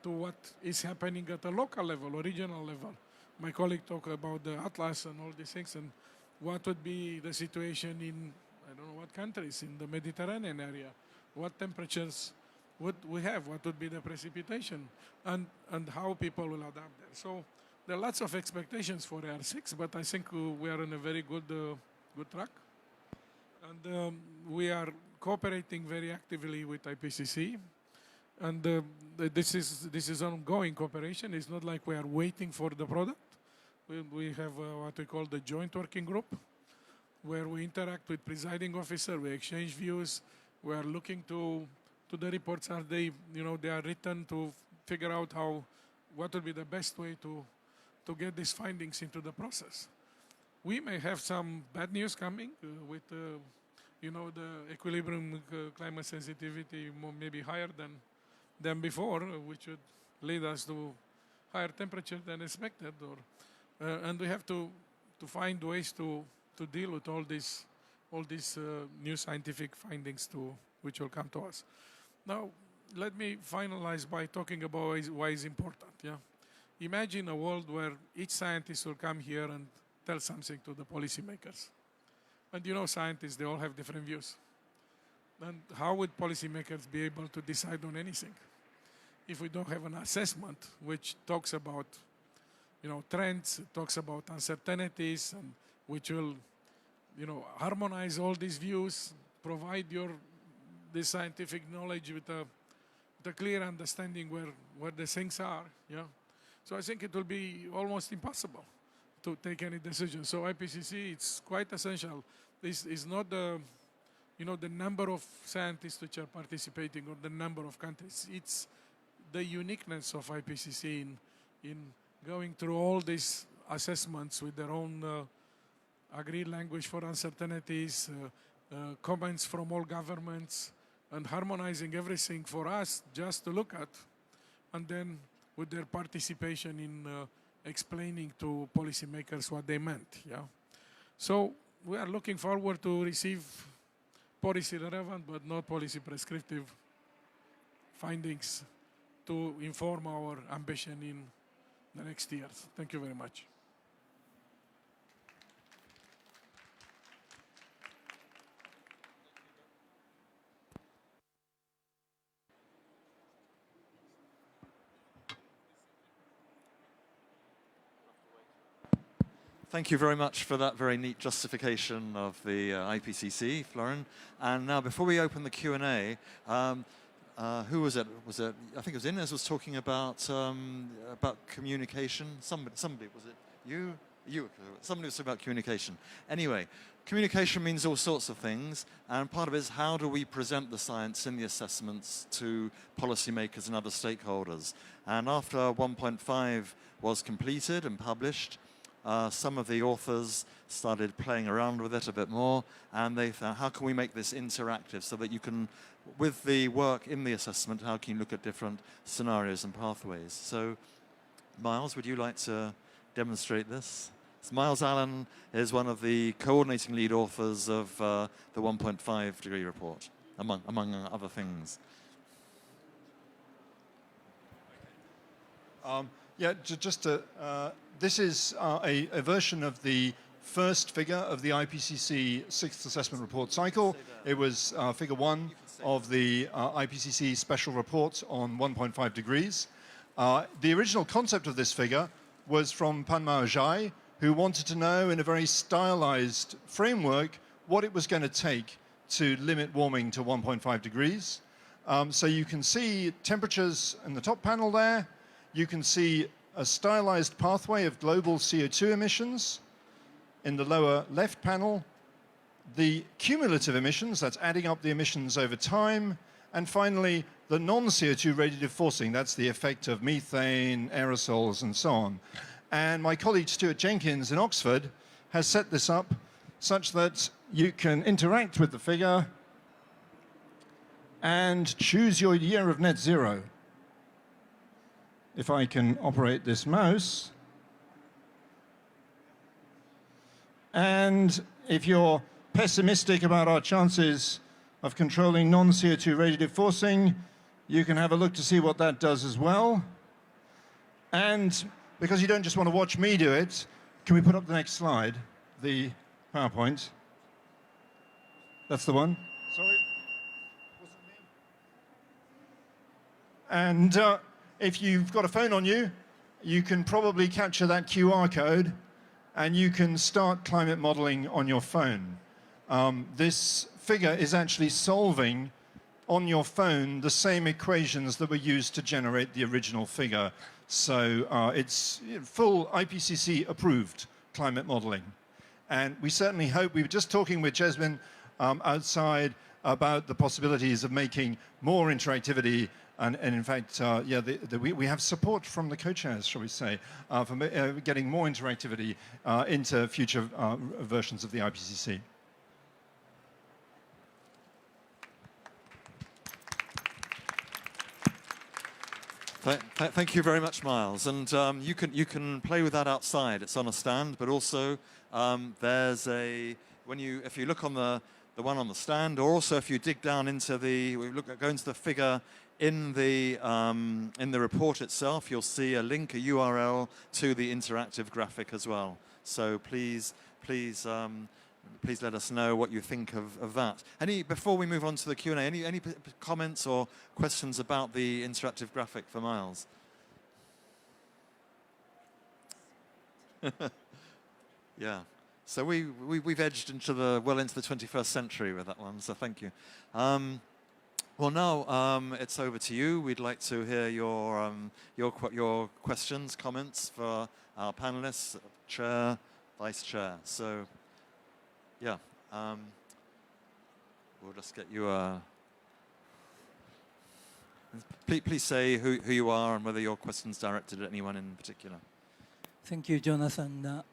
what is happening at a local level or regional level? My colleague talked about the Atlas and all these things, and what would be the situation in, I don't know what countries, in the Mediterranean area? What temperatures would we have? What would be the precipitation? And how people will adapt there. So there are lots of expectations for AR6, but I think we are on a very good track. And we are cooperating very actively with IPCC. And this is ongoing cooperation. It's not like we are waiting for the product. We have what we call the joint working group, where we interact with presiding officer, we exchange views, we are looking to the reports. Are they, they are written to figure out what will be the best way to get these findings into the process. We may have some bad news coming with, the equilibrium climate sensitivity maybe higher than before, which would lead us to higher temperature than expected, and we have to find ways to deal with all these new scientific findings which will come to us. Now, let me finalize by talking about why it's important. Yeah, imagine a world where each scientist will come here and tell something to the policymakers. And scientists, they all have different views. And how would policymakers be able to decide on anything if we don't have an assessment which talks about trends, talks about uncertainties, and which will harmonize all these views, provide this scientific knowledge with a clear understanding where the things are. Yeah, so I think it will be almost impossible to take any decision. So IPCC, it's quite essential. This is not the number of scientists which are participating or the number of countries. It's the uniqueness of IPCC in going through all these assessments with their own agreed language for uncertainties, comments from all governments, and harmonizing everything for us just to look at, and then with their participation in explaining to policymakers what they meant. Yeah, so we are looking forward to receive policy relevant but not policy prescriptive findings to inform our ambition in the next years. Thank you very much. Thank you very much for that very neat justification of the IPCC, Florin. And now, before we open the Q&A, who was it? I think it was Inez was talking about communication. Somebody, was it you? Somebody was talking about communication. Anyway, communication means all sorts of things, and part of it is how do we present the science in the assessments to policymakers and other stakeholders. And after 1.5 was completed and published, some of the authors started playing around with it a bit more, and they thought, how can we make this interactive so that you can, with the work in the assessment, how can you look at different scenarios and pathways? So, Miles, would you like to demonstrate this? So Miles Allen is one of the coordinating lead authors of the 1.5 degree report, among other things. This is a version of the first figure of the IPCC sixth assessment report cycle. It was figure 1 of the IPCC special report on 1.5 degrees. The original concept of this figure was from Panmao Jai, who wanted to know in a very stylized framework what it was going to take to limit warming to 1.5 degrees. So you can see temperatures in the top panel there. You can see a stylized pathway of global CO2 emissions. In the lower left panel, the cumulative emissions, that's adding up the emissions over time, and finally, the non-CO2 radiative forcing, that's the effect of methane, aerosols, and so on. And my colleague Stuart Jenkins in Oxford has set this up such that you can interact with the figure and choose your year of net zero. If I can operate this mouse. And if you're pessimistic about our chances of controlling non-CO2 radiative forcing, you can have a look to see what that does as well. And because you don't just want to watch me do it, can we put up the next slide, the PowerPoint? That's the one. Sorry. And if you've got a phone on you, you can probably capture that QR code and you can start climate modeling on your phone. This figure is actually solving on your phone the same equations that were used to generate the original figure. So it's full IPCC approved climate modeling. And we certainly hope, we were just talking with Jasmine outside about the possibilities of making more interactivity. And in fact, we have support from the co-chairs, shall we say, for getting more interactivity into future versions of the IPCC. Thank you very much, Miles. And you can play with that outside. It's on a stand, but also there's if you look on the one on the stand, or also if you dig down into go into the figure in the report itself, you'll see a link, a URL to the interactive graphic as well. So please let us know what you think of that. Before we move on to the Q&A, any comments or questions about the interactive graphic for Miles? Yeah. So we've edged into the 21st century with that one. So thank you. Well, now it's over to you. We'd like to hear your questions, comments for our panelists, chair, vice chair. So. Yeah, we'll just get you please say who you are and whether your question's directed at anyone in particular. Thank you, Jonathan.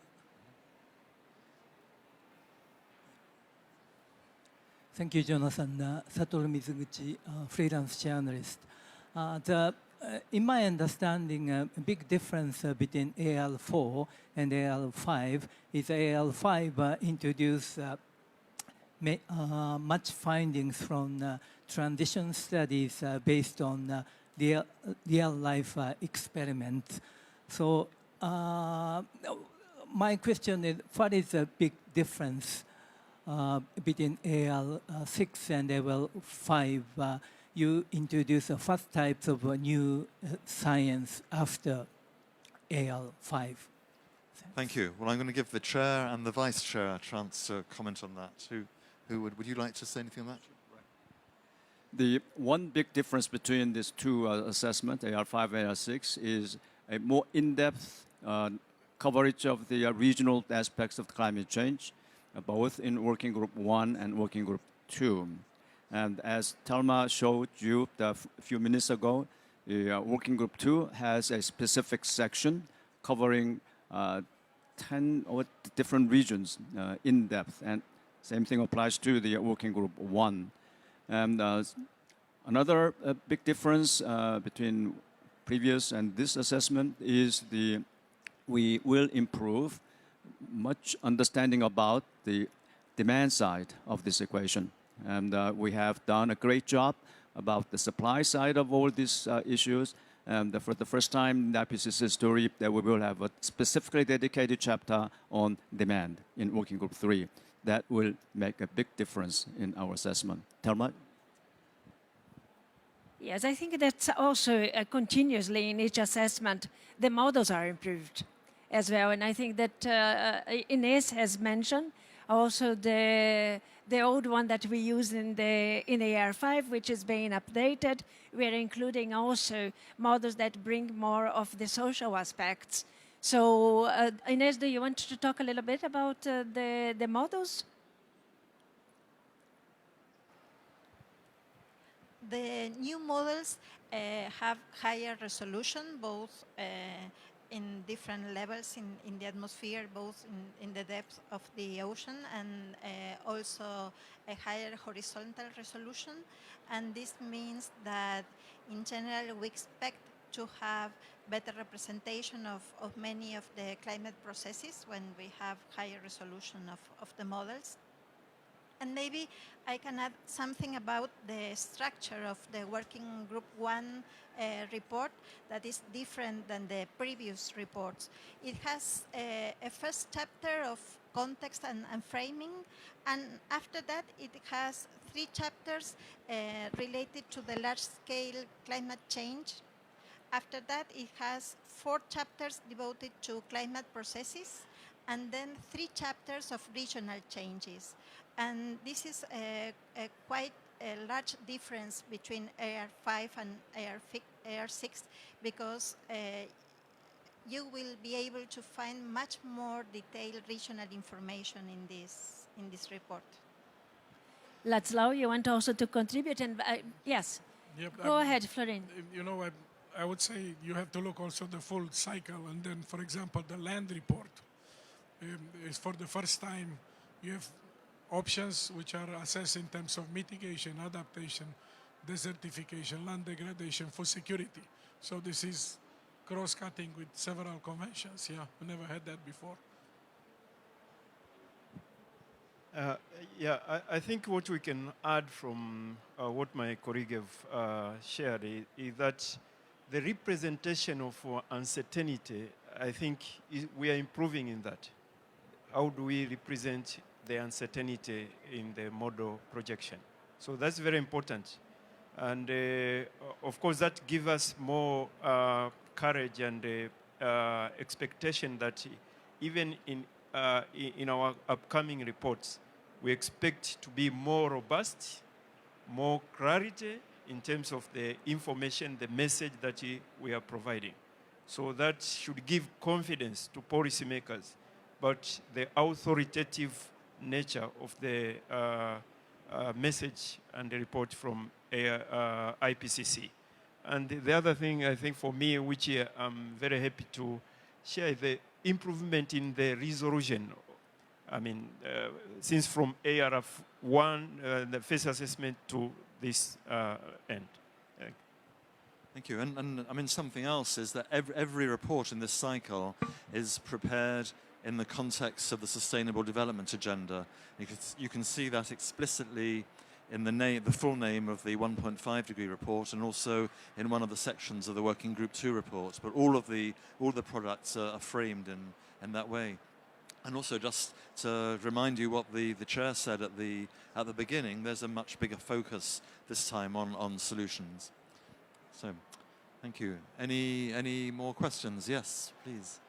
Thank you, Jonathan. Satoru Mizuguchi, freelance journalist. In my understanding, a big difference between AL4 and AL5 is AL5 introduced much findings from transition studies based on real-life experiments. So my question is, what is the big difference between AL6 and AL5? You introduce the first types of new science after AL5. Thank you. Well, I'm going to give the chair and the vice chair a chance to comment on that. Would you like to say anything on that? The one big difference between these two assessments, AR5 and AR6, is a more in-depth coverage of the regional aspects of climate change, both in Working Group 1 and Working Group 2. And as Thelma showed you a few minutes ago, Working Group 2 has a specific section covering 10 different regions in depth. And same thing applies to the Working Group 1. And another big difference between previous and this assessment is we will improve much understanding about the demand side of this equation. And we have done a great job about the supply side of all these issues. And for the first time in the IPCC story, that we will have a specifically dedicated chapter on demand in Working Group 3. That will make a big difference in our assessment. Thelma? Yes, I think that's also continuously in each assessment, the models are improved as well. And I think that Ines has mentioned also the old one that we use in AR5, which is being updated. We are including also models that bring more of the social aspects. So Ines, do you want to talk a little bit about the models? The new models have higher resolution, both in different levels in the atmosphere, both in the depth of the ocean and also a higher horizontal resolution. And this means that in general we expect to have better representation of many of the climate processes when we have higher resolution of the models. And maybe I can add something about the structure of the Working Group 1 report that is different than the previous reports. It has a first chapter of context and framing, and after that it has 3 chapters related to the large-scale climate change. After that, it has 4 chapters devoted to climate processes, and then 3 chapters of regional changes. And this is quite a large difference between AR5 and AR6 because you will be able to find much more detailed regional information in this report. Laszlo, you want also to contribute? And yes, Yep, go ahead, Florin. You know, I would say you have to look also the full cycle, and then, for example, the land report is for the first time. You have options which are assessed in terms of mitigation, adaptation, desertification, land degradation, food security. So this is cross-cutting with several conventions. Yeah, we never had that before. I think what we can add from what my colleague have shared is that the representation of uncertainty, I think we are improving in that. How do we represent the uncertainty in the model projection? So that's very important. And of course, that gives us more courage and expectation that even in our upcoming reports, we expect to be more robust, more clarity in terms of the information, the message that we are providing. So that should give confidence to policymakers, but the authoritative nature of the message and the report from IPCC. And the other thing I think for me, which I'm very happy to share, is the improvement in the resolution. I mean, since from ARF1, the first assessment to this end. Thank you. And I mean, something else is that every report in this cycle is prepared in the context of the Sustainable Development Agenda. You can see that explicitly in the full name of the 1.5 degree report, and also in one of the sections of the Working Group 2 report. But all the products are framed in that way. And also, just to remind you what the chair said at the beginning, there's a much bigger focus this time on solutions. So, thank you. Any more questions? Yes, please.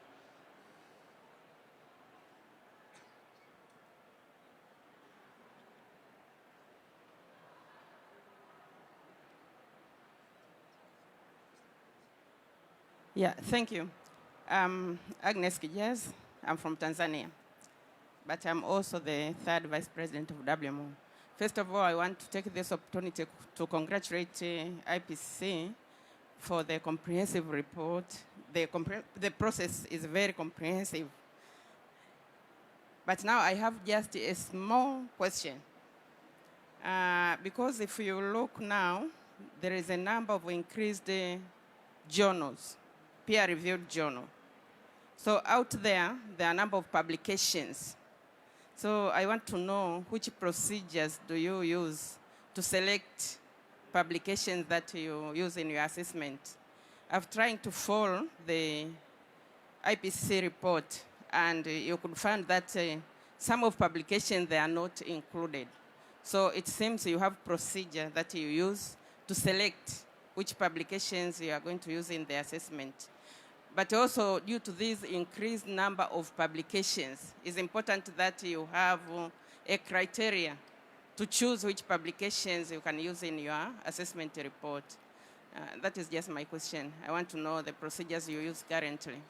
Yeah, thank you. Agnes Kijaz. I'm from Tanzania, but I'm also the 3rd Vice President of WMO. First of all, I want to take this opportunity to congratulate IPCC for the comprehensive report. The process is very comprehensive. But now I have just a small question. Because if you look now, there is a number of increased journals, peer-reviewed journals. So out there are a number of publications. So I want to know which procedures do you use to select publications that you use in your assessment. I've tried to follow the IPCC report, and you could find that some of publications, they are not included. So it seems you have procedure that you use to select which publications you are going to use in the assessment. But also, due to this increased number of publications, it's important that you have a criteria to choose which publications you can use in your assessment report. That is just my question. I want to know the procedures you use currently.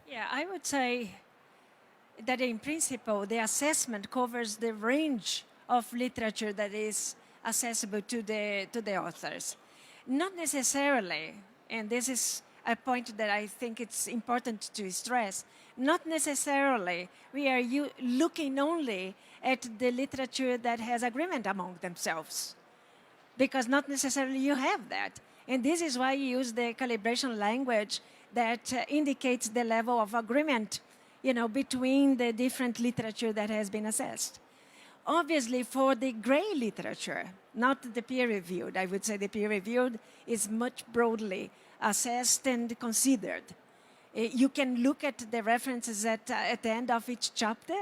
Yeah, I would say that in principle, the assessment covers the range of literature that is accessible to the authors. Not necessarily, and this is a point that I think it's important to stress, not necessarily we are looking only at the literature that has agreement among themselves, because not necessarily you have that. And this is why you use the calibration language that indicates the level of agreement, between the different literature that has been assessed. Obviously, for the gray literature, not the peer-reviewed, I would say the peer-reviewed is much broadly assessed and considered. You can look at the references at the end of each chapter.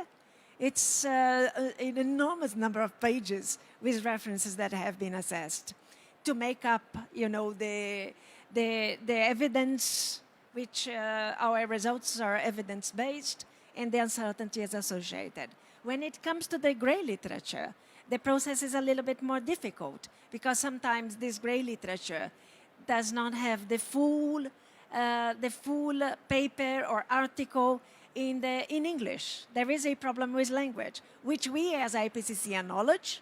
It's an enormous number of pages with references that have been assessed to make up, the evidence, which our results are evidence-based, and the uncertainties associated. When it comes to the gray literature, the process is a little bit more difficult because sometimes this gray literature does not have the full paper or article in English. There is a problem with language, which we as IPCC acknowledge,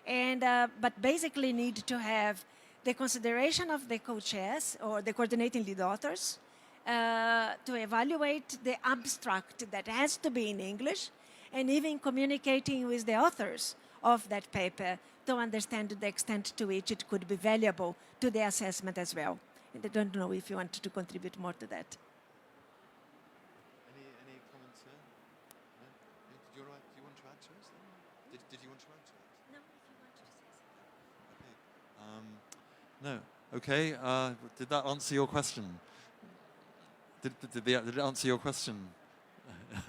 and but basically need to have the consideration of the co-chairs or the coordinating lead authors to evaluate the abstract that has to be in English, and even communicating with the authors of that paper to understand the extent to which it could be valuable to the assessment as well. And I don't know if you want to contribute more to that. Any comments here? No? Do you want to add to us? Did you want to add to it? No, if you want to say something. Okay. No. Okay. Did that answer your question? Did it answer your question?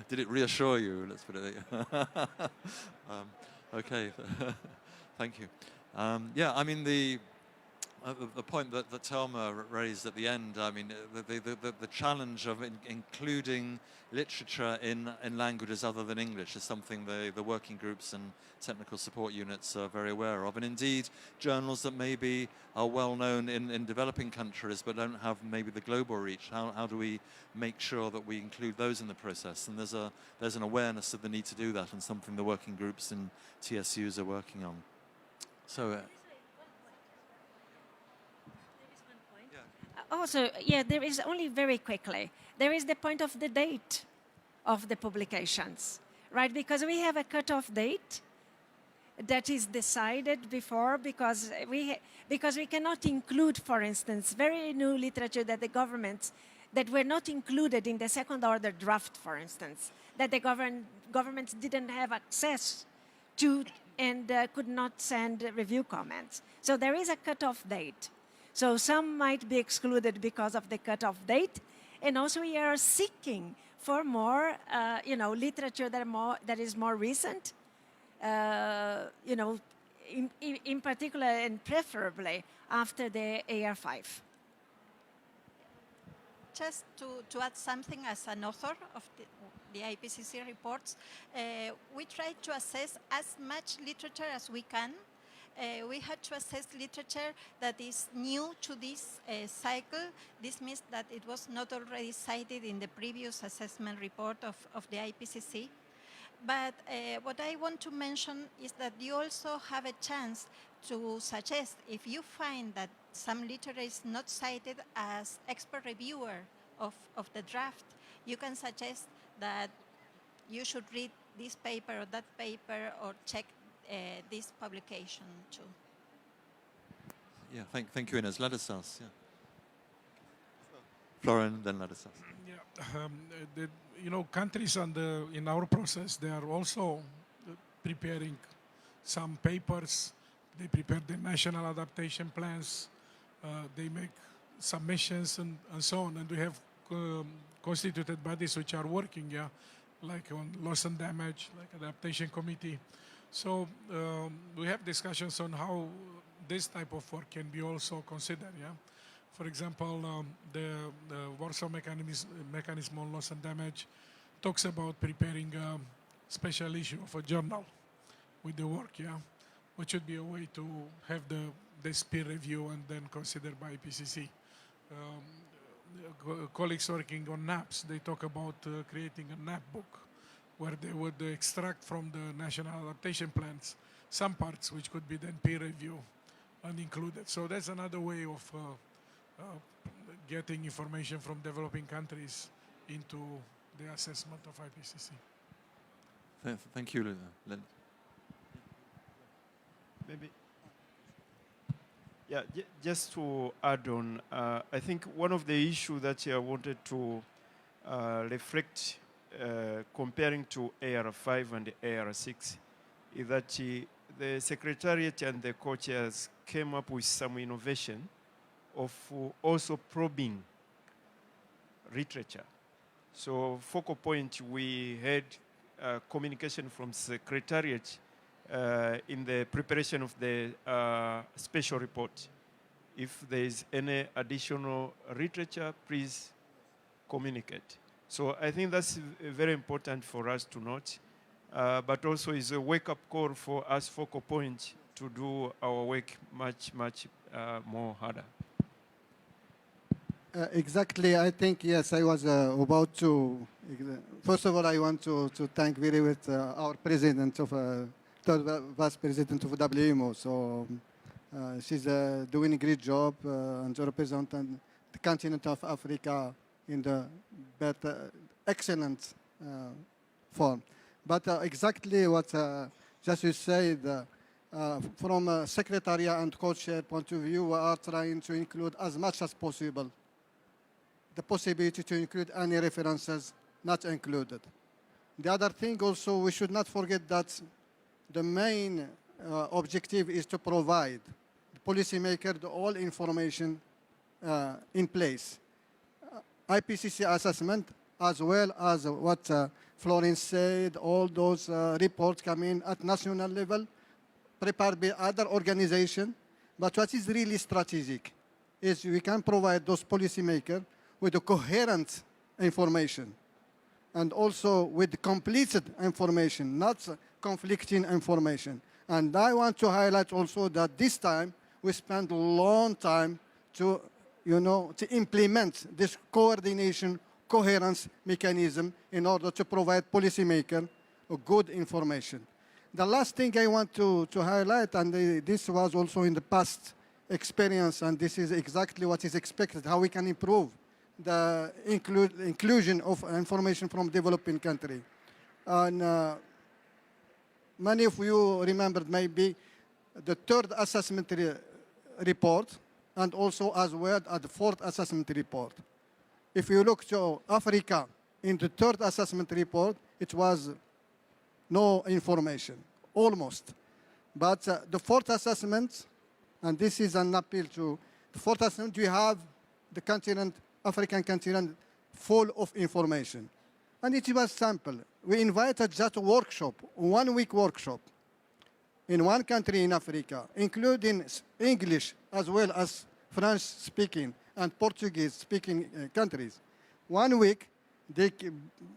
Did it reassure you? Let's put it there. Okay. Thank you. Yeah, I mean, the point that Thelma raised at the end, I mean, the challenge of including literature in languages other than English is something the working groups and technical support units are very aware of. And indeed, journals that maybe are well known in developing countries but don't have maybe the global reach, how do we make sure that we include those in the process? And there's an awareness of the need to do that, and something the working groups and TSUs are working on. So. Also, there is only very quickly, there is the point of the date of the publications, right? Because we have a cutoff date that is decided before, because we cannot include, for instance, very new literature that the governments, that were not included in the second order draft, for instance, that the governments didn't have access to and could not send review comments. So there is a cutoff date. So some might be excluded because of the cutoff date, and also we are seeking for more, literature that is more recent, in particular and preferably after the AR5. Just to add something as an author of the IPCC reports, we try to assess as much literature as we can. We had to assess literature that is new to this cycle. This means that it was not already cited in the previous assessment report of the IPCC. But what I want to mention is that you also have a chance to suggest, if you find that some literature is not cited as expert reviewer of the draft, you can suggest that you should read this paper or that paper, or check this publication too. Yeah, thank you, Ines. Ladislas, yeah. Florian, then Ladislas. Yeah, countries in our process, they are also preparing some papers. They prepare the national adaptation plans. They make submissions and so on. And we have constituted bodies which are working, like on loss and damage, like adaptation committee. So we have discussions on how this type of work can be also considered. For example, the Warsaw Mechanism on Loss and Damage talks about preparing a special issue of a journal with the work, which would be a way to have this peer review and then considered by IPCC. Colleagues working on NAPs, they talk about creating a NAP book where they would extract from the national adaptation plans some parts which could be then peer review and included. So that's another way of getting information from developing countries into the assessment of IPCC. Thank you, Len. Maybe. Yeah, just to add on, I think one of the issues that I wanted to reflect comparing to AR5 and AR6 is that the Secretariat and the co-chairs came up with some innovation of also probing literature. So focal point, we had communication from Secretariat in the preparation of the special report. If there is any additional literature, please communicate. So I think that's very important for us to note, but also is a wake-up call for us focal point to do our work much more harder. Exactly. I think, yes, I was about to. First of all, I want to thank very much our president of third vice president of WMO. So she's doing a great job and representing the continent of Africa in the better, excellent form. But exactly what just you said, from a secretariat and co-chair point of view, we are trying to include as much as possible the possibility to include any references not included. The other thing also, we should not forget that the main objective is to provide the policymaker the all information in place. IPCC assessment, as well as what Florence said, all those reports come in at national level, prepared by other organizations. But what is really strategic is we can provide those policymakers with the coherent information and also with completed information, not conflicting information. And I want to highlight also that this time we spent a long time to, to implement this coordination, coherence mechanism in order to provide policymakers good information. The last thing I want to highlight, and this was also in the past experience, and this is exactly what is expected, how we can improve the inclusion of information from developing country. And many of you remembered maybe the third assessment report, and also as well as the fourth assessment report. If you look to Africa, in the third assessment report, it was no information, almost. But the fourth assessment, and this is an appeal to the fourth assessment, we have the continent, African continent, full of information. And it was simple. We invited just a workshop, 1 week workshop, in one country in Africa, including English as well as French-speaking and Portuguese-speaking countries. 1 week, they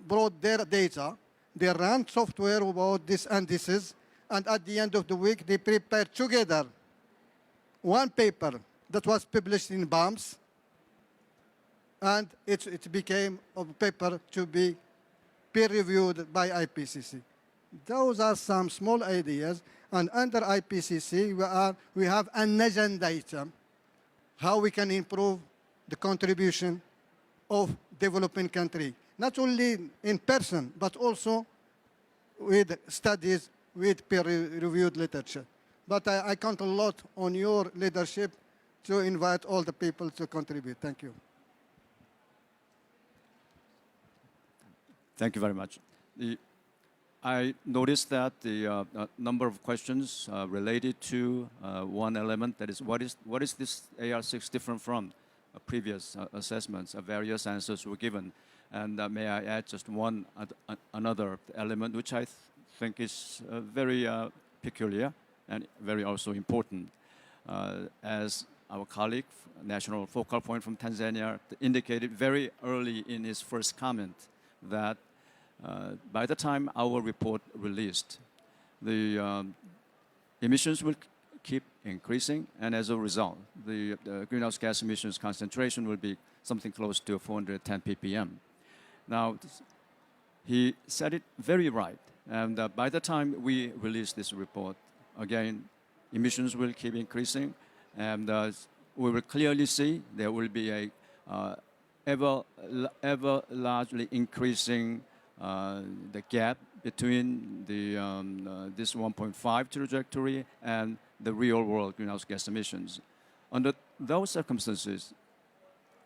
brought their data, they ran software about this and this is, and at the end of the week, they prepared together one paper that was published in BAMS, and it became a paper to be peer-reviewed by IPCC. Those are some small ideas, and under IPCC, we have an agenda item, how we can improve the contribution of developing country, not only in person, but also with studies, with peer-reviewed literature. But I count a lot on your leadership to invite all the people to contribute. Thank you. Thank you very much. I noticed that the number of questions related to one element, that is, what is this AR6 different from previous assessments? Various answers were given. And may I add just another element, which I think is very peculiar and very also important. As our colleague, National Focal Point from Tanzania, indicated very early in his first comment that by the time our report released, the emissions will keep increasing, and as a result, the greenhouse gas emissions concentration will be something close to 410 ppm. Now, he said it very right, and by the time we released this report, again, emissions will keep increasing, and we will clearly see there will be a ever largely increasing the gap between the this 1.5 trajectory and the real world greenhouse gas emissions. Under those circumstances,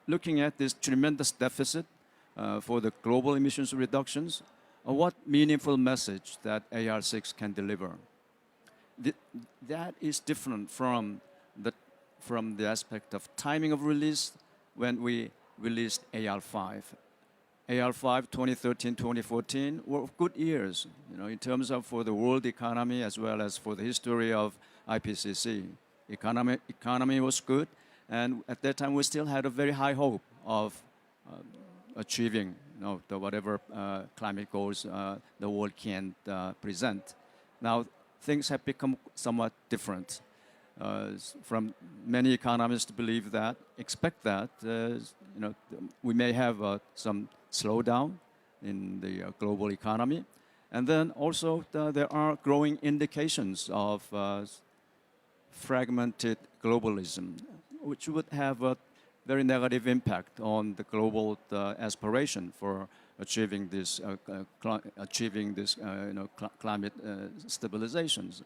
looking at this tremendous deficit for the global emissions reductions, what meaningful message that AR6 can deliver? That is different from the aspect of timing of release when we released AR5. AR5 2013, 2014 were good years, in terms of for the world economy as well as for the history of IPCC. Economy was good, and at that time we still had a very high hope of achieving the whatever climate goals the world can present. Now things have become somewhat different. From many economists believe that, expect that, we may have some slowdown in the global economy. And then also there are growing indications of fragmented globalism, which would have a very negative impact on the global aspiration for achieving this climate stabilizations.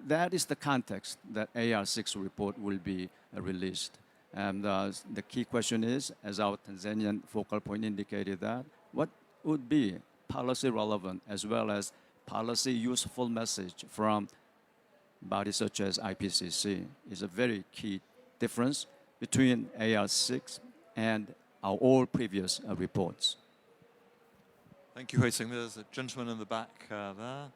That is the context that AR6 report will be released. And the key question is, as our Tanzanian focal point indicated, that what would be policy relevant as well as policy useful message from bodies such as IPCC is a very key difference between AR6 and our all previous reports. Thank you, Hui-Sing. There's a gentleman in the back there.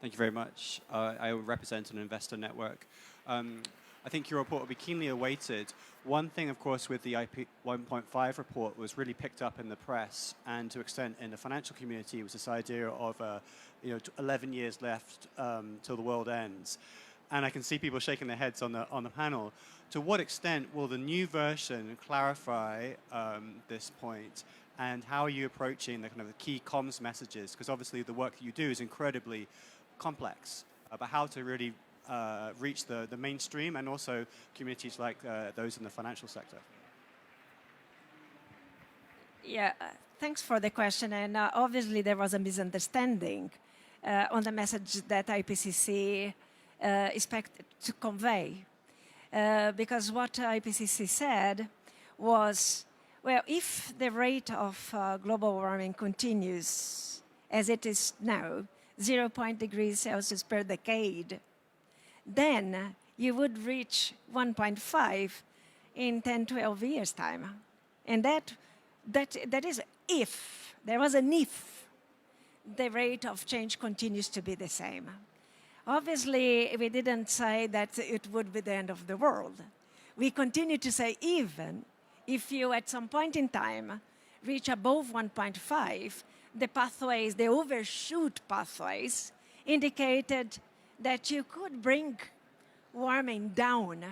Thank you very much. I represent an investor network. I think your report will be keenly awaited. One thing, of course, with the IP 1.5 report was really picked up in the press and to extent in the financial community was this idea of 11 years left till the world ends. And I can see people shaking their heads on the panel. To what extent will the new version clarify this point? And how are you approaching the kind of the key comms messages? Because obviously the work that you do is incredibly complex, but how to really reach the mainstream and also communities like those in the financial sector. Yeah, thanks for the question. And obviously there was a misunderstanding on the message that IPCC expected to convey. Because what IPCC said was, well, if the rate of global warming continues as it is now, 0.0 degrees Celsius per decade, then you would reach 1.5 in 10, 12 years' time. And that is if, there was an if, the rate of change continues to be the same. Obviously, we didn't say that it would be the end of the world. We continue to say even if you at some point in time reach above 1.5, the pathways, the overshoot pathways, indicated that you could bring warming down,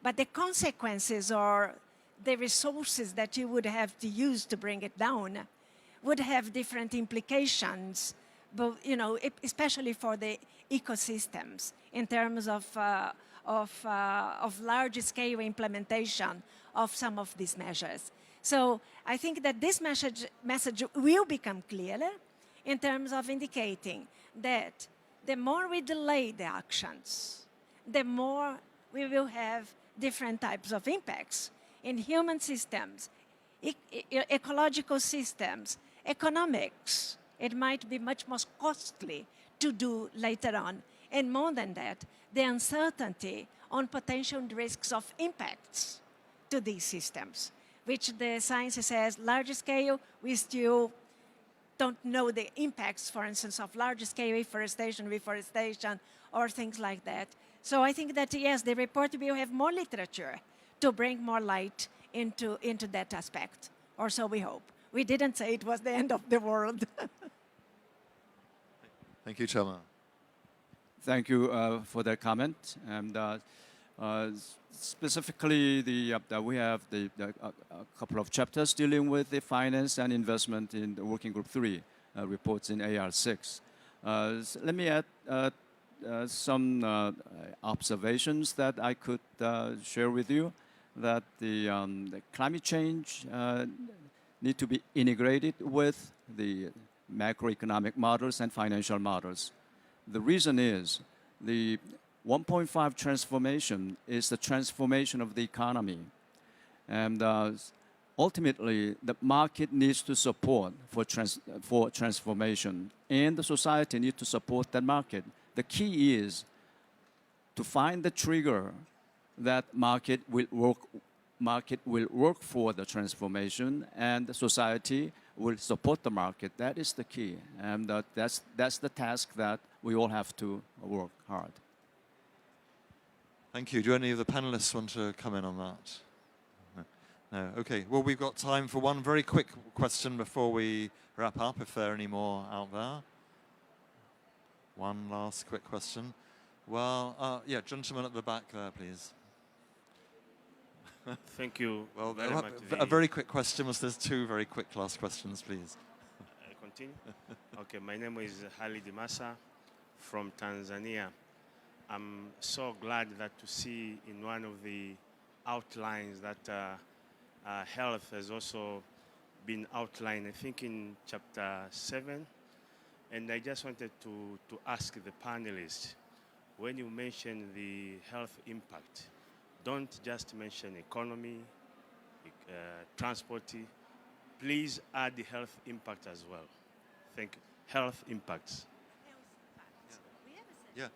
but the consequences or the resources that you would have to use to bring it down would have different implications, but, especially for the ecosystems in terms of large-scale implementation of some of these measures. So I think that this message will become clearer in terms of indicating that the more we delay the actions, the more we will have different types of impacts in human systems, ecological systems, economics. It might be much more costly to do later on. And more than that, the uncertainty on potential risks of impacts to these systems, which the science says large scale, we still don't know the impacts, for instance, of large-scale reforestation, or things like that. So I think that, yes, the report will have more literature to bring more light into that aspect, or so we hope. We didn't say it was the end of the world. Thank you, Chairman. Thank you for that comment. And specifically, we have a couple of chapters dealing with the finance and investment in the Working Group 3. reports in AR6. Let me add some observations that I could share with you, that the climate change need to be integrated with the macroeconomic models and financial models. The reason is the 1.5 transformation is the transformation of the economy. And ultimately, the market needs to support for transformation, and the society needs to support that market. The key is to find the trigger that market will work for the transformation, and the society will support the market. That is the key, and that's the task that we all have to work hard. Thank you. Do any of the panelists want to come in on that? No. Okay. Well, we've got time for one very quick question before we wrap up, if there are any more out there. One last quick question. Well, yeah, gentleman at the back there, please. Thank you. Well, very much. a very quick question. There's two very quick last questions, please. Continue. Okay, my name is Hali Dimasa from Tanzania. I'm so glad that to see in one of the outlines that health has also been outlined, I think in chapter 7. And I just wanted to ask the panelists, when you mention the health impact, don't just mention economy, transport. Please add the health impact as well. Thank you. Health impacts. Yeah.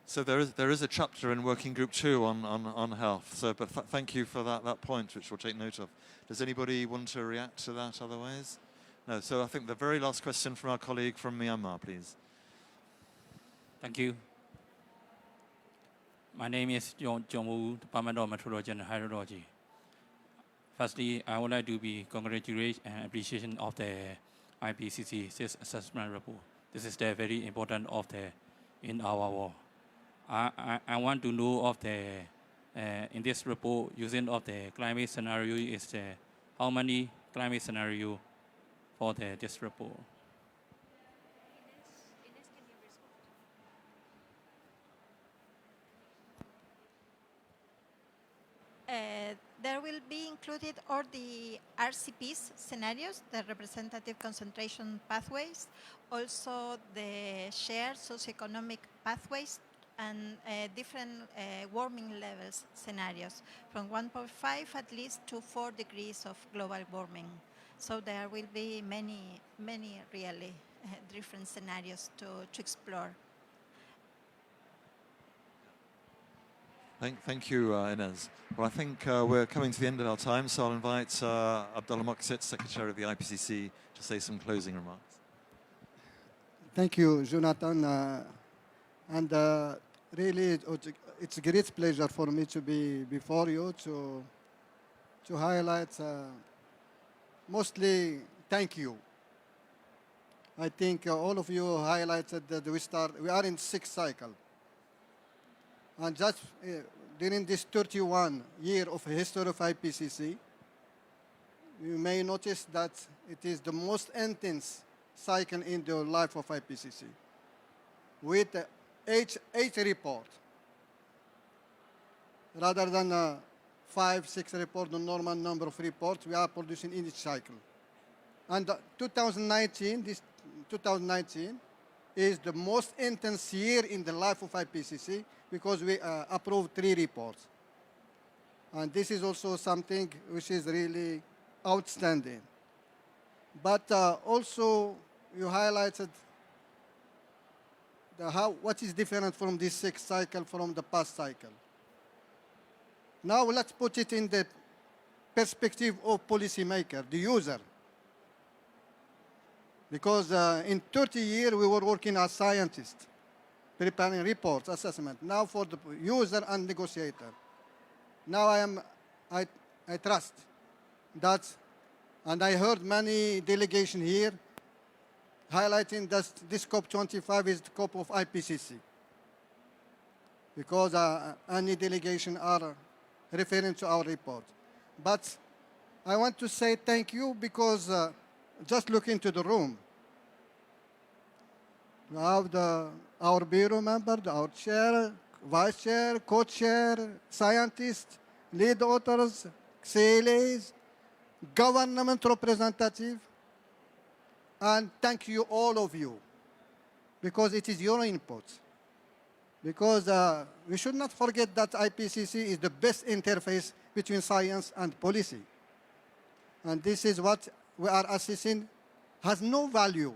So there is a chapter in Working Group 2 on health. So, but thank you for that point, which we'll take note of. Does anybody want to react to that otherwise? No. So I think the very last question from our colleague from Myanmar, please. Thank you. My name is Jongwoo, Department of Meteorology and Hydrology. Firstly, I would like to be congratulate and appreciation of the IPCC assessment report. This is the very important of the in our world. I want to know of the in this report using of the climate scenario is how many climate scenario for this report. There will be included all the RCPs scenarios, the representative concentration pathways, also the shared socioeconomic pathways, and different warming levels scenarios, from 1.5 at least to 4 degrees of global warming. So there will be many really different scenarios to explore. Thank you, Inez. Well, I think we're coming to the end of our time, so I'll invite Abdullah Moqsit, Secretary of the IPCC, to say some closing remarks. Thank you, Jonathan. And really, it's a great pleasure for me to be before you to highlight, mostly, thank you. I think all of you highlighted that we are in 6th cycle. And just during this 31 year of history of IPCC, you may notice that it is the most intense cycle in the life of IPCC. With eight report, rather than 5, 6 reports, the normal number of reports we are producing in each cycle. And 2019 is the most intense year in the life of IPCC, because we approved 3 reports. And this is also something which is really outstanding. But also you highlighted what is different from this 6th cycle from the past cycle. Now let's put it in the perspective of policymaker, the user. Because in 30 years we were working as scientists, preparing reports, assessment. Now for the user and negotiator. Now I trust that, and I heard many delegations here highlighting that this COP25 is the COP of IPCC. Because any delegation are referring to our report. But I want to say thank you because just look into the room. We have our bureau member, our chair, vice chair, co-chair, scientists, lead authors, CLAs, government representative, and thank you all of you, because it is your input. Because we should not forget that IPCC is the best interface between science and policy. And this is what we are assessing has no value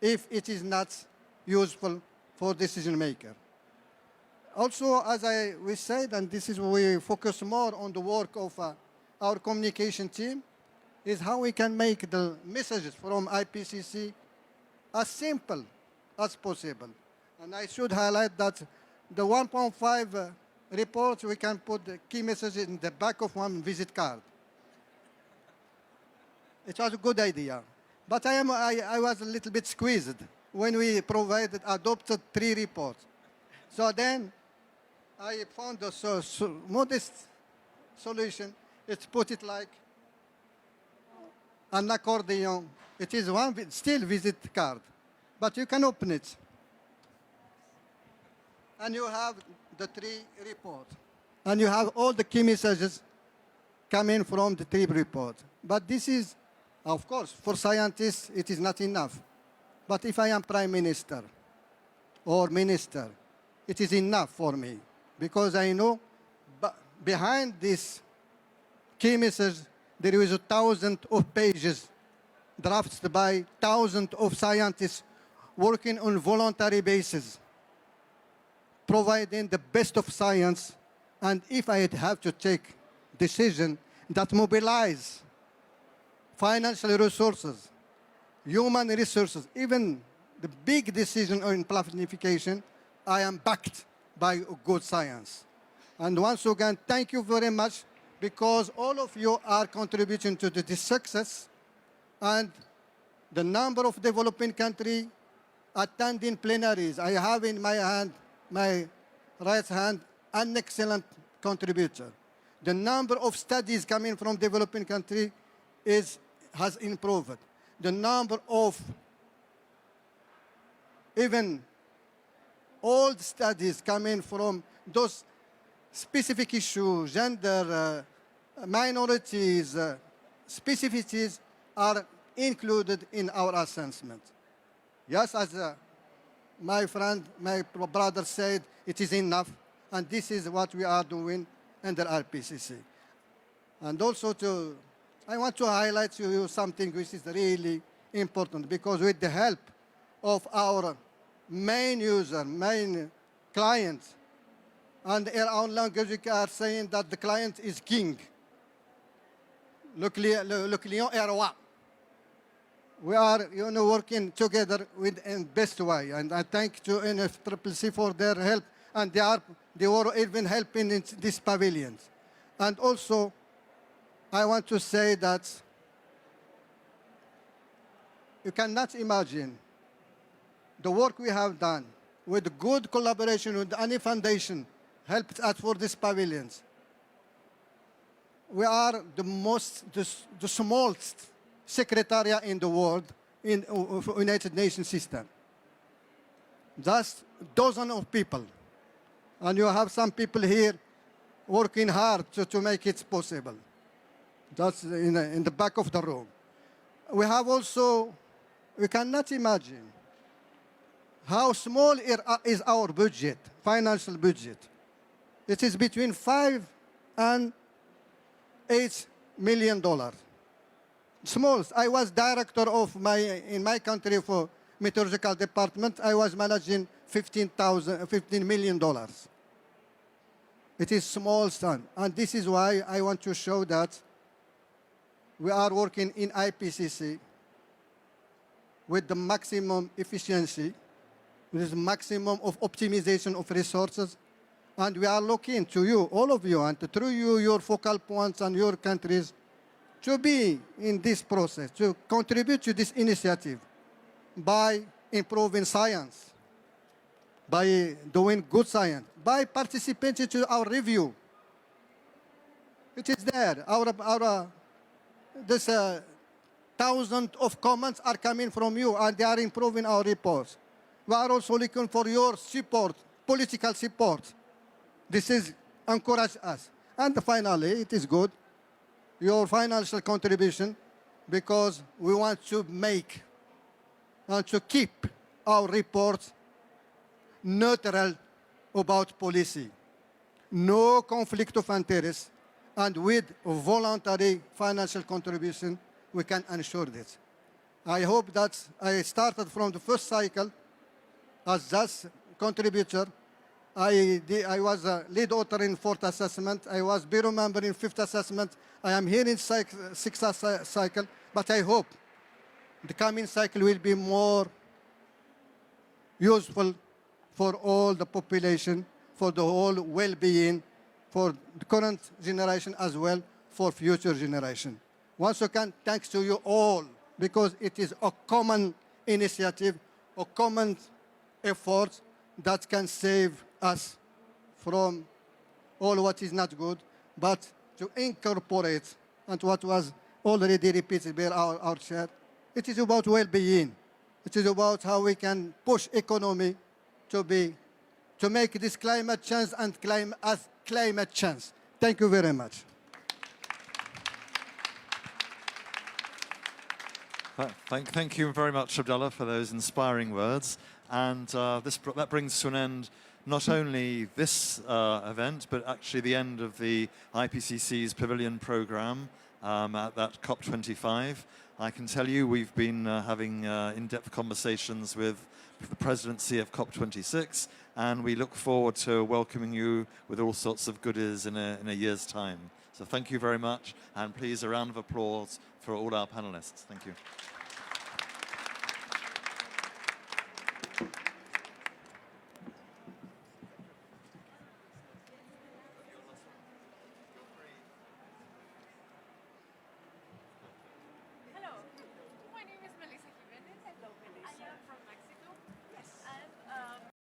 if it is not useful for decision maker. Also, as we said, and this is where we focus more on the work of our communication team, is how we can make the messages from IPCC as simple as possible. And I should highlight that the 1.5 report, we can put the key messages in the back of one visit card. It was a good idea. But I was a little bit squeezed when we adopted 3 reports. So then I found a modest solution. It's put it like an accordion. It is one still visit card, but you can open it. And you have the 3 reports. And you have all the key messages coming from the 3 reports. But this is, of course, for scientists, it is not enough. But if I am prime minister or minister, it is enough for me, because I know behind this key message, there is 1,000 of pages drafted by thousands of scientists working on voluntary basis, providing the best of science. And if I have to take decision that mobilize financial resources, human resources, even the big decision on planification, I am backed by good science. And once again, thank you very much, because all of you are contributing to this success, and the number of developing countries attending plenaries. I have in my hand, my right hand, an excellent contributor. The number of studies coming from developing countries has improved. The number of even old studies coming from those specific issues, gender, minorities, specificities are included in our assessment. Yes, as my friend, my brother said, it is enough, and this is what we are doing under IPCC. And also I want to highlight to you something which is really important, because with the help of our main user, main client, and their own language, we are saying that the client is king. Le client est roi. We are working together in best way, and I thank to UNFCCC for their help, and they were even helping in these pavilions. And also, I want to say that you cannot imagine the work we have done with good collaboration with the ANI Foundation helped us for these pavilions. We are the smallest secretariat in the world in the United Nations system. Just dozens of people. And you have some people here working hard to make it possible. That's in the back of the room. We have also, we cannot imagine how small is our budget, financial budget. It is between $5 and $8 million. Smallest. I was director of in my country for meteorological department. I was managing $15 million. It is small sum, and this is why I want to show that we are working in IPCC with the maximum efficiency, with the maximum of optimization of resources, and we are looking to you, all of you, and through you, your focal points and your countries, to be in this process, to contribute to this initiative by improving science, by doing good science, by participating to our review. It is there. This thousands of comments are coming from you, and they are improving our reports. We are also looking for your support, political support. This is encourage us. And finally, it is good, your financial contribution, because we want to make and to keep our reports neutral about policy. No conflict of interest, and with voluntary financial contribution, we can ensure this. I hope that I started from the first cycle as just contributor. I was a lead author in fourth assessment. I was bureau member in fifth assessment. I am here in sixth cycle, but I hope the coming cycle will be more useful for all the population, for the whole well-being, for the current generation as well, for future generation. Once again, thanks to you all, because it is a common initiative, a common effort that can save us from all what is not good, but to incorporate, and what was already repeated by our chair, it is about well-being. It is about how we can push economy to make this climate change and claim as climate change. Thank you very much. Thank you very much, Abdullah, for those inspiring words. And that brings to an end not only this event, but actually the end of the IPCC's Pavilion Programme at that COP25. I can tell you we've been having in-depth conversations with the presidency of COP26, and we look forward to welcoming you with all sorts of goodies in a year's time. So thank you very much, and please a round of applause for all our panelists. Thank you.